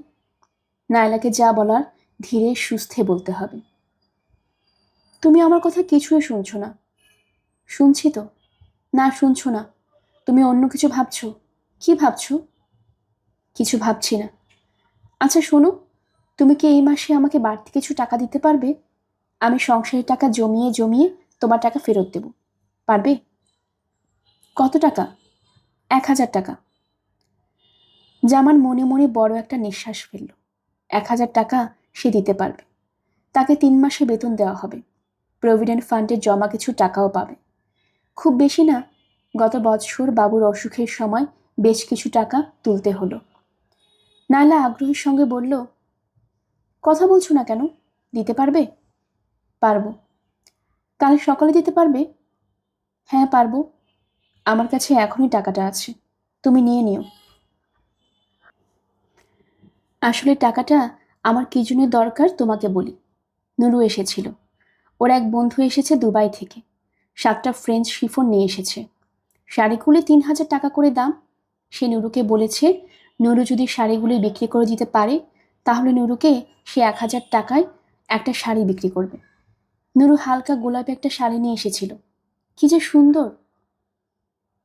নায়লাকে যা বলার ধীরে সুস্থে বলতে হবে। তুমি আমার কথা কিছুই শুনছো না। শুনছি তো। না, শুনছো না, তুমি অন্য কিছু ভাবছো। কি ভাবছো? কিছু ভাবছি না। আচ্ছা শোনো, তুমি কি এই মাসে আমাকে বাড়তি কিছু টাকা দিতে পারবে? আমি সংসারের টাকা জমিয়ে জমিয়ে তোমার টাকা ফেরত দেব, পারবে? কত টাকা? 1,000 টাকা। জামান মনে মনে বড় একটা নিঃশ্বাস ফেলল। 1,000 টাকা সে দিতে পারবে। তাকে 3 মাসে বেতন দেওয়া হবে, প্রভিডেন্ট ফান্ডে জমা কিছু টাকাও পাবে। খুব বেশি না, গত বৎসর বাবুর অসুখের সময় বেশ কিছু টাকা তুলতে হলো। নায়লা আগ্রহের সঙ্গে বলল, কথা বলছো না কেন? দিতে পারবে? পারবো। কাল সকালে দিতে পারবে? হ্যাঁ পারবো। আমার কাছে এখনই টাকাটা আছে, তুমি নিয়ে নিও। আসলে টাকাটা আমার কি জন্য দরকার তোমাকে বলি। নুরু এসেছিল, ওর এক বন্ধু এসেছে দুবাই থেকে, 7টা ফ্রেঞ্চ শিফন নিয়ে এসেছে। শাড়িগুলি 3,000 টাকা করে দাম। সে নুরুকে বলেছে নুরু যদি শাড়িগুলি বিক্রি করে দিতে পারে তাহলে নুরুকে সে 1,000 টাকায় একটা শাড়ি বিক্রি করবে। নুরু হালকা গোলাপি একটা শাড়ি নিয়ে এসেছিল, কি যে সুন্দর।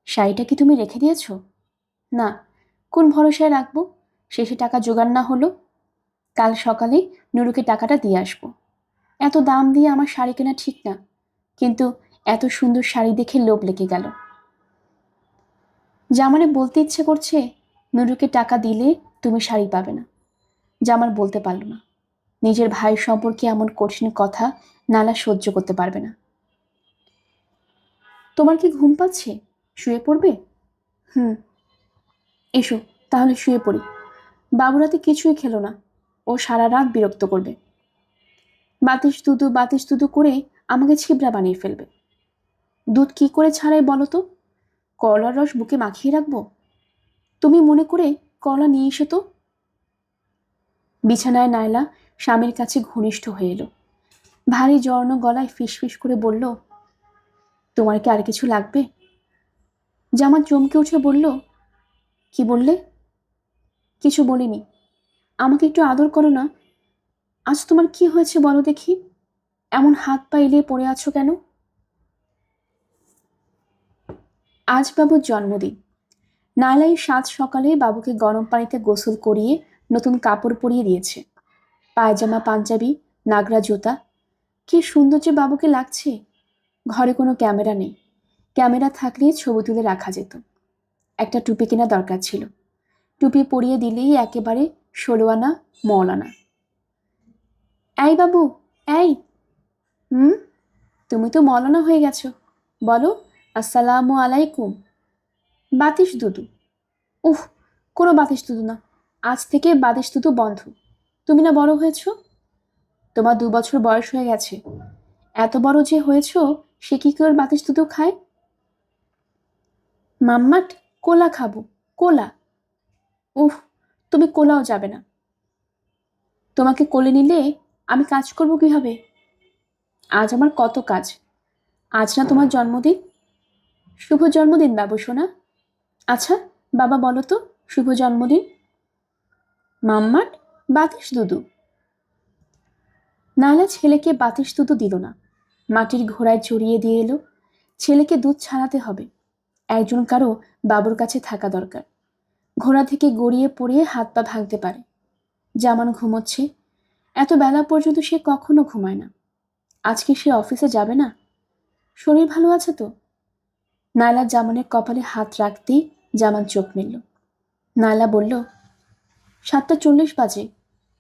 শাড়িটা কি তুমি রেখে দিয়েছো? না, কোন ভরসায় রাখবো? শেষে টাকা জোগাড় না হলো। কাল সকালে নুরুকে টাকাটা দিয়ে আসবো। এত দাম দিয়ে আমার শাড়ি কেনা ঠিক না, কিন্তু এত সুন্দর শাড়ি দেখে লোভ লেগে গেল। জামানে বলতে ইচ্ছে করছে নুরুকে টাকা দিলে তুমি শাড়ি পাবে না। জামাল বলতে পারল না। নিজের ভাই সম্পর্কে এমন কঠিন কথা নালা সহ্য করতে পারবে না। তোমার কি ঘুম পাচ্ছে? শুয়ে পড়বে? হুম, এসো তাহলে শুয়ে পড়ি। বাবু রাতে কিছুই খেলো না, ও সারা রাত বিরক্ত করবে। বাতিস দুদু করে আমাকে ছিবড়া বানিয়ে ফেলবে। দুধ কি করে ছাড়াই বলো তো? কলার রস বুকে মাখিয়ে রাখবো? তুমি মনে করে কলা নিয়ে এসো তো। বিছানায় নায়লা স্বামীর কাছে ঘনিষ্ঠ হয়ে এলো। ভারী জর্ণ গলায় ফিসফিস করে বলল, তোমার কি আর কিছু লাগবে? জামা চমকে উঠে বলল, কি বললে? কিছু বলিনি। আমাকে একটু আদর করো না। আজ তোমার কি হয়েছে বলো দেখি? এমন হাত পা এলিয়ে পড়ে আছো কেন? আজ বাবুর জন্মদিন। নায়লাই সাত সকালে বাবুকে গরম পানিতে গোসল করিয়ে নতুন কাপড় পরিয়ে দিয়েছে। পায়জামা, পাঞ্জাবি, নাগরা জুতা। কি সুন্দর যে বাবুকে লাগছে। ঘরে কোনো ক্যামেরা নেই, ক্যামেরা থাকলে ছবি তুলে রাখা যেত। একটা টুপি কেনা দরকার ছিল, টুপি পরিয়ে দিলেই একেবারে 16 আনা মৌলানা। এই বাবু, এই। হুম, তুমি তো মৌলানা হয়ে গেছো, বলো আসসালামু আলাইকুম। বাতিস দুদু। উহ, কোনো বাতিস দুদু না, আজ থেকে বাতিস দুদু বন্ধ। তুমি না বড় হয়েছ? তোমার 2 বছর বয়স হয়ে গেছে। এত বড় যে হয়েছ, সে কি করে বাতিস দুদু খায়? মাম্মাট, কোলা খাবো, কোলা। উহ, তুমি কোলাও যাবে না। তোমাকে কোলে নিলে আমি কাজ করব কিভাবে? আজ আমার কত কাজ। আজ না তোমার জন্মদিন? শুভ জন্মদিন বাবু সোনা। আচ্ছা বাবা বলো তো, শুভ জন্মদিন। মাম্মাট, বাতিস দুদু। নায়লা ছেলেকে বাতিস দুধও দিল না, মাটির ঘোড়ায় চড়িয়ে দিয়ে এলো। ছেলেকে দুধ ছাড়াতে হবে, একজন কারো বাবুর কাছে থাকা দরকার। ঘোড়া থেকে গড়িয়ে পড়িয়ে হাত পা ভাঙতে পারে। জামান ঘুমোচ্ছে, এত বেলা পর্যন্ত সে কখনো ঘুমায় না। আজকে সে অফিসে যাবে না? শরীর ভালো আছে তো? নায়লা জামানের কপালে হাত রাখতেই জামান চোখ মেলল। নায়লা বলল, 7:40 বাজে,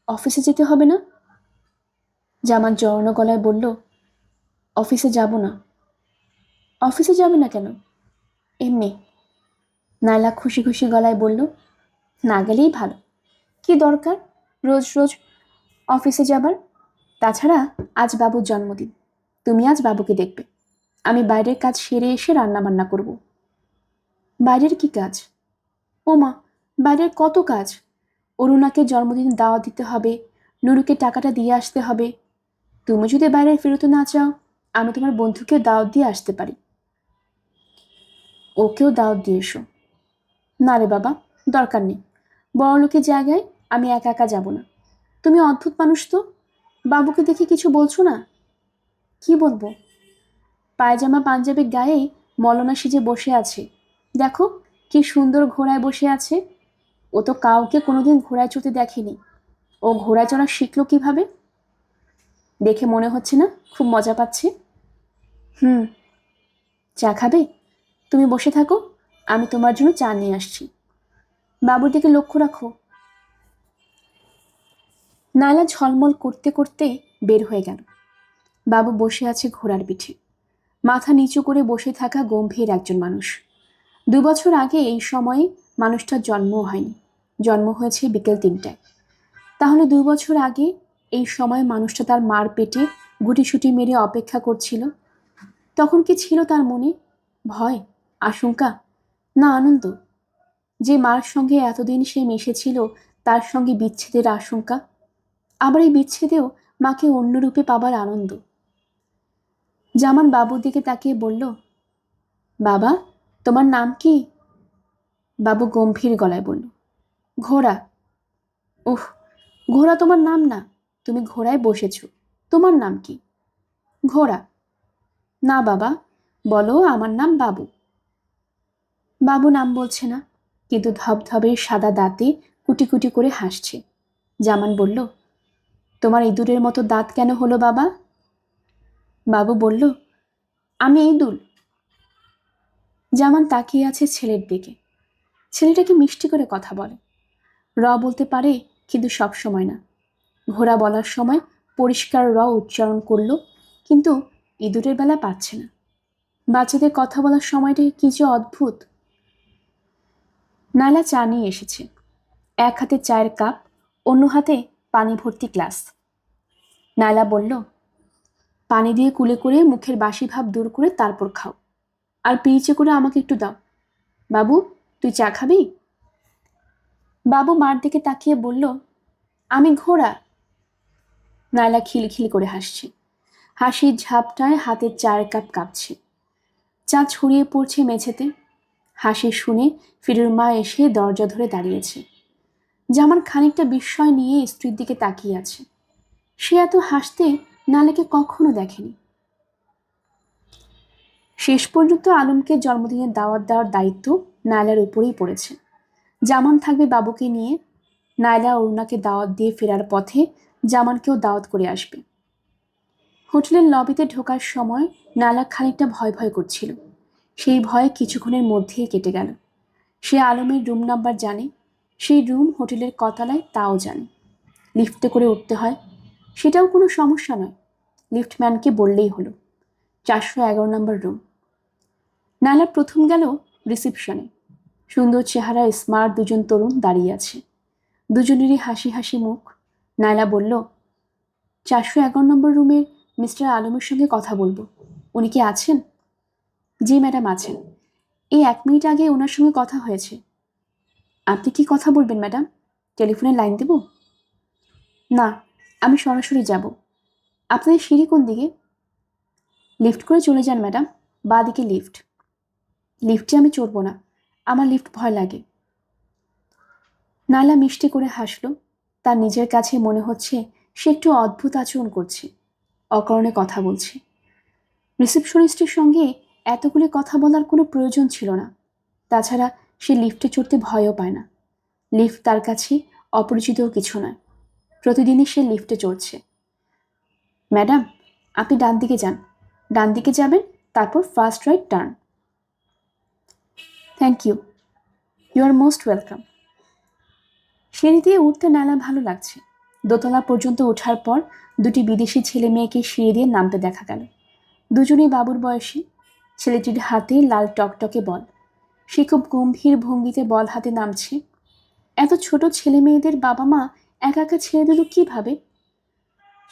অফিসে যেতে হবে না? জামান জড়ানো গলায় বলল, অফিসে যাব না। অফিসে যাবে না কেন? এমনি। নায়লা খুশি খুশি গলায় বলল, না গেলেই ভালো। কি দরকার রোজ রোজ অফিসে যাবার? তাছাড়া আজ বাবুর জন্মদিন, তুমি আজ বাবুকে দেখবে। আমি বাইরের কাজ সেরে এসে রান্না বান্না করব। বাইরের কি কাজ? ও মা, বাইরের কত কাজ। অরুণাকে জন্মদিন দাওয়াত দিতে হবে, নুরুকে টাকাটা দিয়ে আসতে হবে। তুমি যদি বাইরে ফেরোতে না চাও, আমি তোমার বন্ধুকে দাওয়াত দিয়ে আসতে পারি। ওকেও দাওয়াত দিয়ে এসো। না রে বাবা, দরকার নেই। বড়লোকের জায়গায় আমি একা একা যাব না। তুমি অদ্ভুত মানুষ তো, বাবুকে দেখে কিছু বলছো না? কি বলবো? পায়জামা পাঞ্জাবি গায়ে মলনা সেজে বসে আছে, দেখো কি সুন্দর ঘোড়ায় বসে আছে। ও তো কাউকে কোনোদিন ঘোড়ায় চড়তে দেখেনি। ও ঘোড়ায় চড়া শিখলো কিভাবে? দেখে মনে হচ্ছে না খুব মজা পাচ্ছে? হুম। চা খাবে? তুমি বসে থাকো, আমি তোমার জন্য চা নিয়ে আসছি। বাবুর দিকে লক্ষ্য রাখো। নায়লা ঝলমল করতে করতে বের হয়ে গেল। বাবু বসে আছে ঘোড়ার পিঠে, মাথা নিচু করে বসে থাকা গম্ভীর একজন মানুষ। 2 বছর আগে এই সময়ে মানুষটার জন্মও হয়নি, জন্ম হয়েছে বিকেল 3টায়। তাহলে 2 বছর আগে এই সময় মানুষটা তার মার পেটে গুটিসুটি মেরে অপেক্ষা করছিল। তখন কি ছিল তার মনে? ভয়? আশঙ্কা না আনন্দ? যে মার সঙ্গে এতদিন সে মিশেছিল তার সঙ্গে বিচ্ছেদের আশঙ্কা, আবার এই বিচ্ছেদেও মাকে অন্য রূপে পাবার আনন্দ। জামান বাবুর দিকে তাকিয়ে বলল, বাবা, তোমার নাম কি? বাবু গম্ভীর গলায় বলল, ঘোড়া। উহ, ঘোড়া তোমার নাম না, তুমি ঘোড়ায় বসেছ। তোমার নাম কি? ঘোড়া। না বাবা, বলো আমার নাম বাবু। বাবু নাম বলছে না, কিন্তু ধবধবে সাদা দাঁতে কুটি কুটি করে হাসছে। জামান বলল, তোমার ইঁদুরের মতো দাঁত কেন হলো বাবা? বাবু বলল, আমি ইঁদুর। জামান তাকিয়ে আছে ছেলের দিকে। ছেলেটাকে মিষ্টি করে কথা বলে, বলতে পারে, কিন্তু সব সময় না। ঘোড়া বলার সময় পরিষ্কার উচ্চারণ করল, কিন্তু ইঁদুরের বেলা পাচ্ছে না। বাচ্চাদের কথা বলার সময়টা কি যে অদ্ভুত। নায়লা চা নিয়ে এসেছে। এক হাতে চায়ের কাপ, অন্য হাতে পানি ভর্তি গ্লাস। নায়লা বলল, পানি দিয়ে কুলে করে মুখের বাসি ভাব দূর করে তারপর খাও, আর পিরিচে করে আমাকে একটু দাও। বাবু, তুই চা খাবি? বাবু মার দিকে তাকিয়ে বলল, আমি ঘোড়া। নায়লা খিলখিল করে হাসছে। হাসির ঝাপটায় হাতের চায়ের কাপ কাঁপছে। চা ছড়িয়ে পড়ছে মেঝেতে। হাসি শুনে ফিরুর মা এসে দরজা ধরে দাঁড়িয়েছে। জামান খানিকটা বিস্ময় নিয়ে স্ত্রীর দিকে তাকিয়ে আছে। সে এত হাসতে নায়লাকে কখনো দেখেনি। শেষ পর্যন্ত আলমকে জন্মদিনের দাওয়াত দেওয়ার দায়িত্ব নায়লার উপরেই পড়েছে। জামান থাকবে বাবুকে নিয়ে। নায়লা অরুণাকে দাওয়াত দিয়ে ফেরার পথে জামানকেও দাওয়াত করে আসবে। হোটেলের লবিতে ঢোকার সময় নায়লা খানিকটা ভয় ভয় করছিল। সেই ভয় কিছুক্ষণের মধ্যেই কেটে গেল। সে আলমের রুম নাম্বার জানে, সেই রুম হোটেলের কতলায় তাও জানে। লিফটে করে উঠতে হয়, সেটাও কোনো সমস্যা নয়। লিফটম্যানকে বললেই হলো 411 নম্বর রুম। নায়লা প্রথম গেল রিসিপশনে। সুন্দর চেহারা স্মার্ট দুজন তরুণ দাঁড়িয়ে আছে। দুজনেরই হাসি হাসি মুখ। নায়লা বলল, 411 নম্বর রুমের মিস্টার আলমের সঙ্গে কথা বলবো, উনি কি আছেন? জি ম্যাডাম, আছেন। এই 1 মিনিট আগে ওনার সঙ্গে কথা হয়েছে। আপনি কি কথা বলবেন ম্যাডাম? টেলিফোনে লাইন দেব? না, আমি সরাসরি যাব। আপনাদের সিঁড়ি কোন দিকে? লিফট করে চলে যান ম্যাডাম, বাঁ দিকে লিফট। লিফটে আমি চড়ব না, আমার লিফট ভয় লাগে। নায়লা মিষ্টি করে হাসল। তার নিজের কাছে মনে হচ্ছে সে একটু অদ্ভুত আচরণ করছে, অকারণে কথা বলছে। রিসেপশনিস্টের সঙ্গে এতগুলি কথা বলার কোনো প্রয়োজন ছিল না। তাছাড়া সে লিফটে চড়তে ভয়ও পায় না। লিফট তার কাছে অপরিচিতও কিছু নয়। প্রতিদিনই সে লিফটে চড়ছে। ম্যাডাম, আপনি ডান দিকে যান। ডান দিকে যাবেন, তারপর first right turn. Thank you, you are most welcome. সিঁড়ি দিয়ে উঠতে নায়লা ভালো লাগছে। দোতলা পর্যন্ত ওঠার পর দুটি বিদেশি ছেলে মেয়েকে সিঁড়ি দিয়ে নামতে দেখা গেল। দুজনেই বাবুর বয়সী। ছেলেটির হাতে লাল টকটকে বল। সে খুব গম্ভীর ভঙ্গিতে বল হাতে নামছে। এত ছোট ছেলে মেয়েদের বাবা মা একা একা ছেড়ে দিল কিভাবে?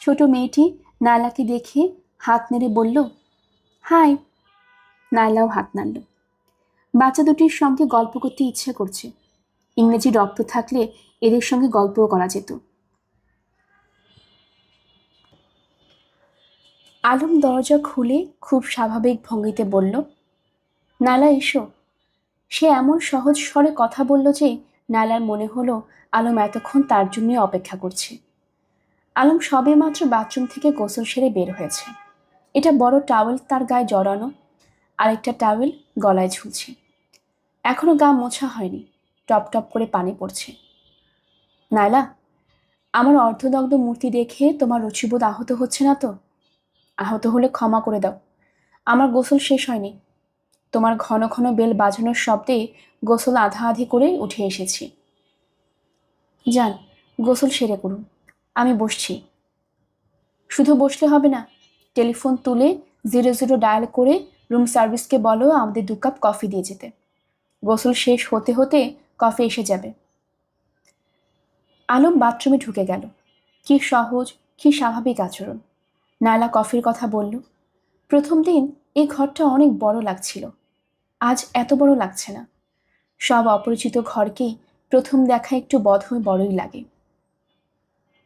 ছোট মেয়েটি নায়লাকে দেখে হাত নেড়ে বলল, হাই। নায়লাও হাত নাড়ল। বাচ্চা দুটির সঙ্গে গল্প করতে ইচ্ছে করছে। ইংরেজি রক্ত থাকলে এদের সঙ্গে গল্পও করা যেত। আলম দরজা খুলে খুব স্বাভাবিক ভঙ্গিতে বলল, নায়লা এসো। সে এমন সহজ স্বরে কথা বলল যে নায়লার মনে হলো আলম এতক্ষণ তার জন্য অপেক্ষা করছে। আলম সবে মাত্র বাথরুম থেকে গোসল সেরে বের হয়েছে। এটা বড় টাওয়েল তার গায়ে জড়ানো, আরেকটা টাওয়েল গলায় ঝুলছে। এখনো গা মোছা হয়নি, টপ টপ করে পানি পড়ছে। নায়লা, আমার অর্ধদগ্ধ মূর্তি দেখে তোমার রুচিবোধ আহত হচ্ছে না তো? আহত হলে ক্ষমা করে দাও, আমার গোসল শেষ হয়নি। তোমার ঘন ঘন বেল বাজানোর শব্দে গোসল আধা আধি করে উঠে এসেছি। যান, গোসল সেরে করুন, আমি বসছি। শুধু বসলে হবে না, টেলিফোন তুলে 00 ডায়াল করে রুম সার্ভিসকে বলো আমাদের 2 কাপ কফি দিয়ে যেতে। গোসল শেষ হতে হতে কফি এসে যাবে। আলম বাথরুমে ঢুকে গেল। কি সহজ, কি স্বাভাবিক আচরণ। নায়লা কফির কথা বলল। প্রথম দিন এই ঘরটা অনেক বড় লাগছিল। আজ এত বড় লাগছে না। সব অপরিচিত ঘরকেই প্রথম দেখা একটু বড়ই বড়ই লাগে।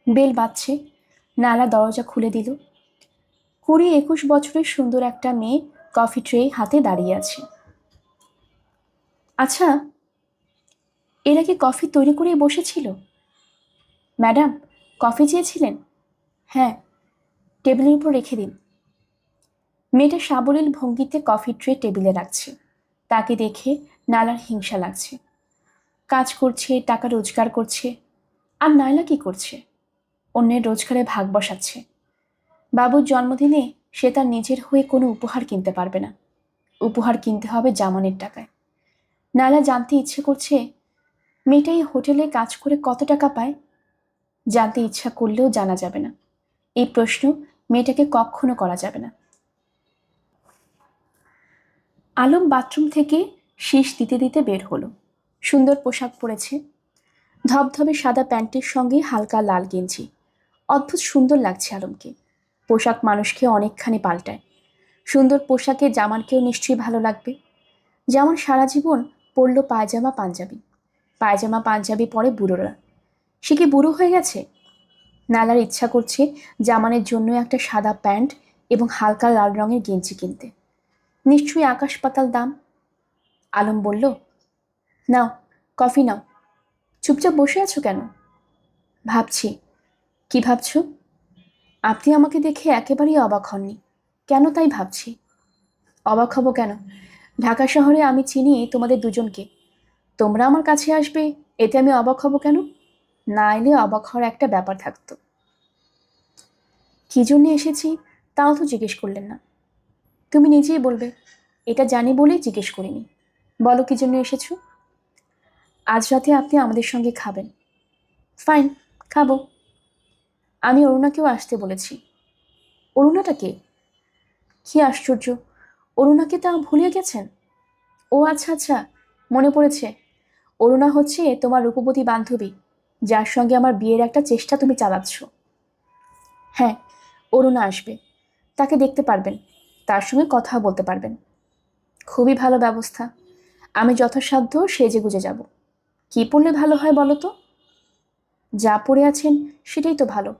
বেল বাজছে। নালা দরজা খুলে দিল। 20-21 বছরের সুন্দর একটা মেয়ে কফি ট্রে হাতে দাঁড়িয়ে আছে। আচ্ছা, এরা কি কফি তৈরি করে বসেছিল? ম্যাডাম, কফি চেয়েছিলেন? হ্যাঁ, টেবিলের উপর রেখে দিন। মেয়েটা সাবলীল ভঙ্গিতে কফি ট্রে টেবিলে রাখছে। তাকে দেখে নালার হিংসা লাগছে। কাজ করছে, টাকা রোজগার করছে, আর নায়লা কি করছে? অন্যের রোজগারে ভাগ বসাচ্ছে। বাবুর জন্মদিনে সে তার নিজের হয়ে কোনো উপহার কিনতে পারবে না। উপহার কিনতে হবে জামানের টাকায়। নায়লা জানতে ইচ্ছে করছে মেয়েটা এই হোটেলে কাজ করে কত টাকা পায়। জানতে ইচ্ছা করলেও জানা যাবে না। এই প্রশ্ন মেয়েটাকে কখনো করা যাবে না। আলম বাথরুম থেকে শীষ দিতে দিতে বের হলো। সুন্দর পোশাক পরেছে। ধবধবে সাদা প্যান্টের সঙ্গে হালকা লাল গেঞ্জি। অদ্ভুত সুন্দর লাগছে আলমকে। পোশাক মানুষকে অনেকখানি পাল্টায়। সুন্দর পোশাকে জামানকেও নিশ্চয়ই ভালো লাগবে। যেমন সারা জীবন পরল পায়জামা পাঞ্জাবি। পায়জামা পাঞ্জাবি পরে বুড়োরা। সে কি বুড়ো হয়ে গেছে? নালার ইচ্ছা করছে জামানের জন্য একটা সাদা প্যান্ট এবং হালকা লাল রঙের গেঞ্জি কিনতে। নিশ্চয়ই আকাশ পাতাল দাম। আলম বলল, নাও, কফি নাও। চুপচাপ বসে আছো কেন? ভাবছি। কি ভাবছো? আপনি আমাকে দেখে একেবারেই অবাক হননি। কেন তাই ভাবছি? অবাক হব কেন? ঢাকা শহরে আমি চিনি তোমাদের দুজনকে। তোমরা আমার কাছে আসবে, এতে আমি অবাক হব কেন? না এলে অবাক হওয়ার একটা ব্যাপার থাকতো। কি জন্য এসেছি তাও তো জিজ্ঞেস করলেন না। তুমি নিজেই বলবে। এটা জানি বলেই জিজ্ঞেস করিনি। বলো কি জন্য এসেছো? আজ রাতে আপনি আমাদের সঙ্গে খাবেন। ফাইন, খাবো। আমি অরুণাকেও আসতে বলেছি। অরুণাটা কে? কি আশ্চর্য, অরুণাকে তা ভুলিয়ে গেছেন? ও আচ্ছা আচ্ছা, মনে পড়েছে। অরুণা হচ্ছে তোমার রূপবতী বান্ধবী, যার সঙ্গে আমার বিয়ের একটা চেষ্টা তুমি চালাচ্ছ। হ্যাঁ, অরুণা আসবে। তাকে দেখতে পারবেন, তার সঙ্গে কথা বলতে পারবেন। খুবই ভালো ব্যবস্থা। আমি যথাসাধ্য সেজে গুজে যাব। কি পড়লে ভালো হয় বলো তো? যা পরে আছেন সেটাই তো ভালো।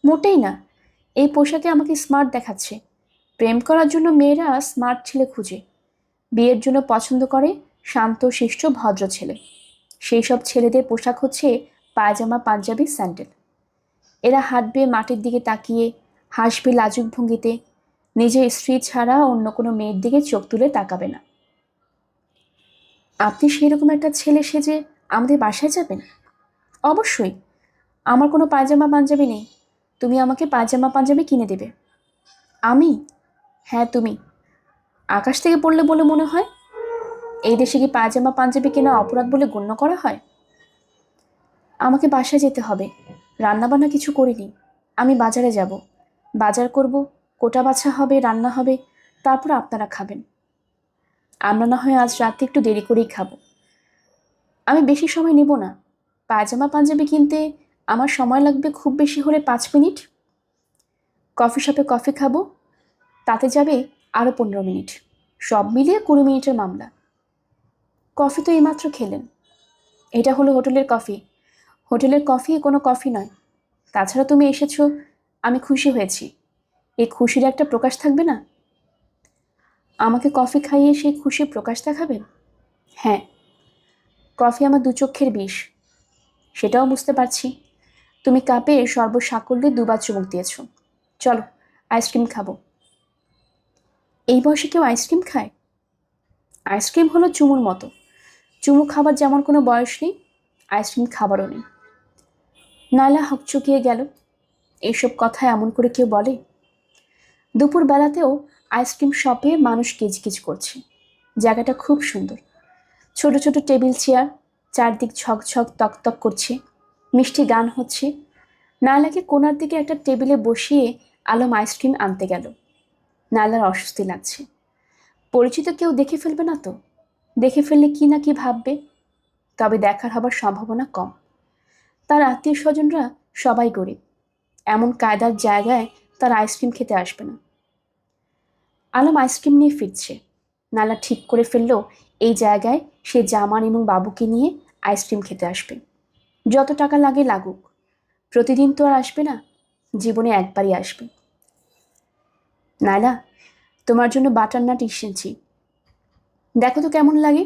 মোটেই না। এই পোশাকে আমাকে স্মার্ট দেখাচ্ছে। প্রেম করার জন্য মেয়েরা স্মার্ট ছেলে খুঁজে, বিয়ের জন্য পছন্দ করে শান্ত শিষ্ট ভদ্র ছেলে। সেই সব ছেলেদের পোশাক হচ্ছে পায়জামা পাঞ্জাবি স্যান্ডেল। এরা হাঁটবে মাটির দিকে তাকিয়ে, হাসবে লাজুক ভঙ্গিতে, নিজের স্ত্রী ছাড়া অন্য কোনো মেয়ের দিকে চোখ তুলে তাকাবে না। আপনি সেরকম একটা ছেলে সেজে আমাদের বাসায় যাবেন? অবশ্যই। আমার কোনো পায়জামা পাঞ্জাবি নেই। তুমি আমাকে পায়জামা পাঞ্জাবি কিনে দেবে। আমি? হ্যাঁ, তুমি। আকাশ থেকে পড়লে বলে মনে হয়? এই দেশে কি পায়জামা পাঞ্জাবি কেনা অপরাধ বলে গণ্য করা হয়? আমাকে বাসায় যেতে হবে। রান্নাবান্না কিছু করিনি। আমি বাজারে যাব। বাজার করব, কোটা বাছা হবে, রান্না হবে, তারপর আপনারা খাবেন। আমরা না হয় আজ রাতে একটু দেরি করেই খাবো। আমি বেশি সময় নেব না। পায়জামা পাঞ্জাবি কিনতে আমার সময় লাগবে খুব বেশি হলে 5 মিনিট। কফি শপে কফি খাবো, তাতে যাবে আরও 15 মিনিট। সব মিলিয়ে 20 মিনিটের মামলা। কফি তো এইমাত্র খেলেন। এটা হলো হোটেলের কফি। হোটেলের কফি কোনো কফি নয়। তাছাড়া তুমি এসেছো, আমি খুশি হয়েছি। এই খুশির একটা প্রকাশ থাকবে না? আমাকে কফি খাইয়ে সেই খুশির প্রকাশ দেখাবেন? হ্যাঁ। কফি আমার দুচক্ষের বিষ, সেটাও বুঝতে পারছি। তুমি কাপে সর্বসাকল্যে দুবার চুমুক দিয়েছ। চলো, আইসক্রিম খাবো। এই বয়সে কেউ আইসক্রিম খায়? আইসক্রিম হলো চুমুর মতো। চুমু খাবার যেমন কোনো বয়স নেই, আইসক্রিম খাবারও নেই। নায়লা হকচকিয়ে গেল। এইসব কথা এমন করে কেউ বলে? দুপুর বেলাতেও আইসক্রিম শপে মানুষ কিচকিচ করছে। জায়গাটা খুব সুন্দর। ছোট ছোট টেবিল চেয়ার, চারদিক ঝকঝক তকতক করছে। মিষ্টি গান হচ্ছে। নায়লাকে কোনার দিকে একটা টেবিলে বসিয়ে আলম আইসক্রিম আনতে গেল। নায়লার অস্বস্তি লাগছে। পরিচিত কেউ দেখে ফেলবে না তো? দেখে ফেললে কি না কি ভাববে। তবে দেখার হবার সম্ভাবনা কম। তার আত্মীয় স্বজনরা সবাই গরিব। এমন কায়দার জায়গায় তার আইসক্রিম খেতে আসবে না। আলম আইসক্রিম নিয়ে ফিরছে। নালা ঠিক করে ফেললো এই জায়গায় সে জামান এবং বাবুকে নিয়ে আইসক্রিম খেতে আসবে। যত টাকা লাগে লাগুক, প্রতিদিন তো আর আসবে না, জীবনে একবারই আসবে। নায়লা, তোমার জন্য বাটারনাট এসেছি, দেখো তো কেমন লাগে।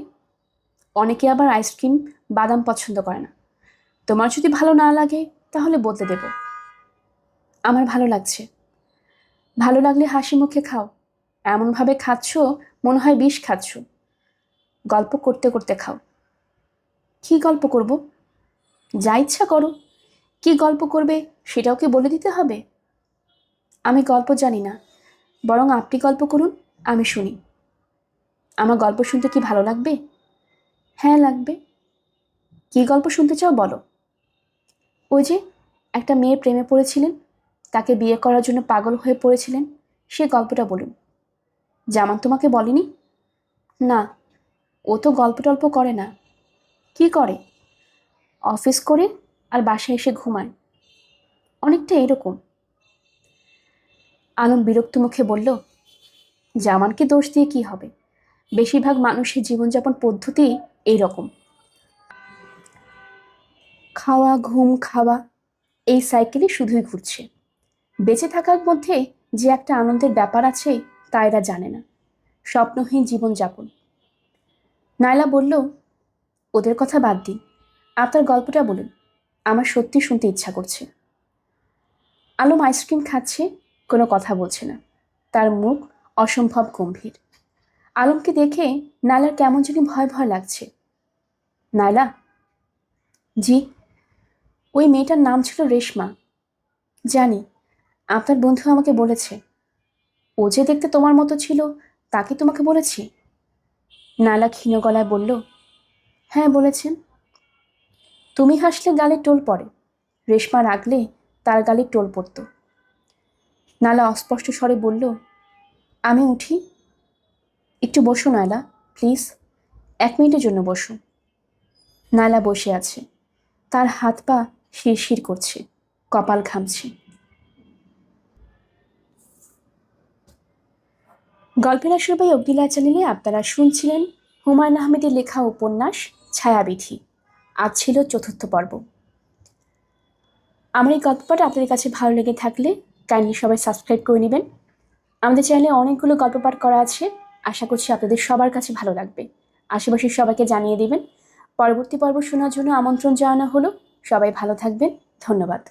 অনেকে আবার আইসক্রিম বাদাম পছন্দ করে না। তোমার যদি ভালো না লাগে তাহলে বদলে দেব। আমার ভালো লাগছে। ভালো লাগলে হাসি মুখে খাও, এমনভাবে খাচ্ছ মনে হয় বিষ খাচ্ছ। গল্প করতে করতে খাও। কি গল্প করব? যা ইচ্ছা করো। কি গল্প করবে সেটাও কি বলে দিতে হবে? আমি গল্প জানি না, বরং আপনি গল্প করুন, আমি শুনি। আমার গল্প শুনতে কি ভালো লাগবে? হ্যাঁ লাগবে। কি গল্প শুনতে চাও বলো। ওই যে একটা মেয়ের প্রেমে পড়েছিলেন, তাকে বিয়ে করার জন্য পাগল হয়ে পড়েছিলেন, সে গল্পটা বলুন। জামান তোমাকে বলেনি? না, ও তো গল্প টল্প করে না। কি করে? অফিস করে আর বাসায় এসে ঘুমায়, অনেকটা এরকম। আলম বিরক্ত মুখে বলল, জামানকে দোষ দিয়ে কি হবে? বেশিরভাগ মানুষের জীবনযাপন পদ্ধতি এইরকম। খাওয়া, ঘুম, খাওয়া, এই সাইকেলে শুধুই ঘুরছে। বেঁচে থাকার মধ্যে যে একটা আনন্দের ব্যাপার আছে তা এরা জানে না। স্বপ্নহীন জীবনযাপন। নায়লা বলল, ওদের কথা বাদ দিন, আপনার গল্পটা বলুন, আমার সত্যি শুনতে ইচ্ছা করছে। আলম আইসক্রিম খাচ্ছে, কোনো কথা বলছে না, তার মুখ অসম্ভব গম্ভীর। আলমকে দেখে নায়লার কেমন জানি ভয় ভয় লাগছে। নায়লা। জি। ওই মেয়েটার নাম ছিল রেশমা। জানি, আপনার বন্ধু আমাকে বলেছে। ও যে দেখতে তোমার মতো ছিল, তাকে তোমাকে বলেছি? নায়লা ক্ষীণ গলায় বলল, হ্যাঁ বলেছেন। তুমি হাসলে গালে টোল পড়ে, রেশমা রাগলে তার গালে টোল পড়ত। নায়লা অস্পষ্ট স্বরে বলল, আমি উঠি? একটু বসো নায়লা, প্লিজ, 1 মিনিটের জন্য বসো। নায়লা বসে আছে, তার হাত পা শিরশির করছে, কপাল ঘামছে। গল্পের আসর বাই অবদুল্লাহ চ্যানেলে আপনারা শুনছিলেন হুমায়ুন আহমেদের লেখা উপন্যাস ছায়াবিথি। আজ ছিল 4র্থ পর্ব। আমার এই গল্পটা আপনাদের কাছে ভালো লেগে থাকলে কাইন্ডলি সবাই সাবস্ক্রাইব করে নেবেন। আমাদের চ্যানেলে অনেকগুলো গল্প পাঠ করা আছে, আশা করছি আপনাদের সবার কাছে ভালো লাগবে। আশেপাশের সবাইকে জানিয়ে দিবেন। পরবর্তী পর্ব শোনার জন্য আমন্ত্রণ জানানো হলো। সবাই ভালো থাকবেন, ধন্যবাদ।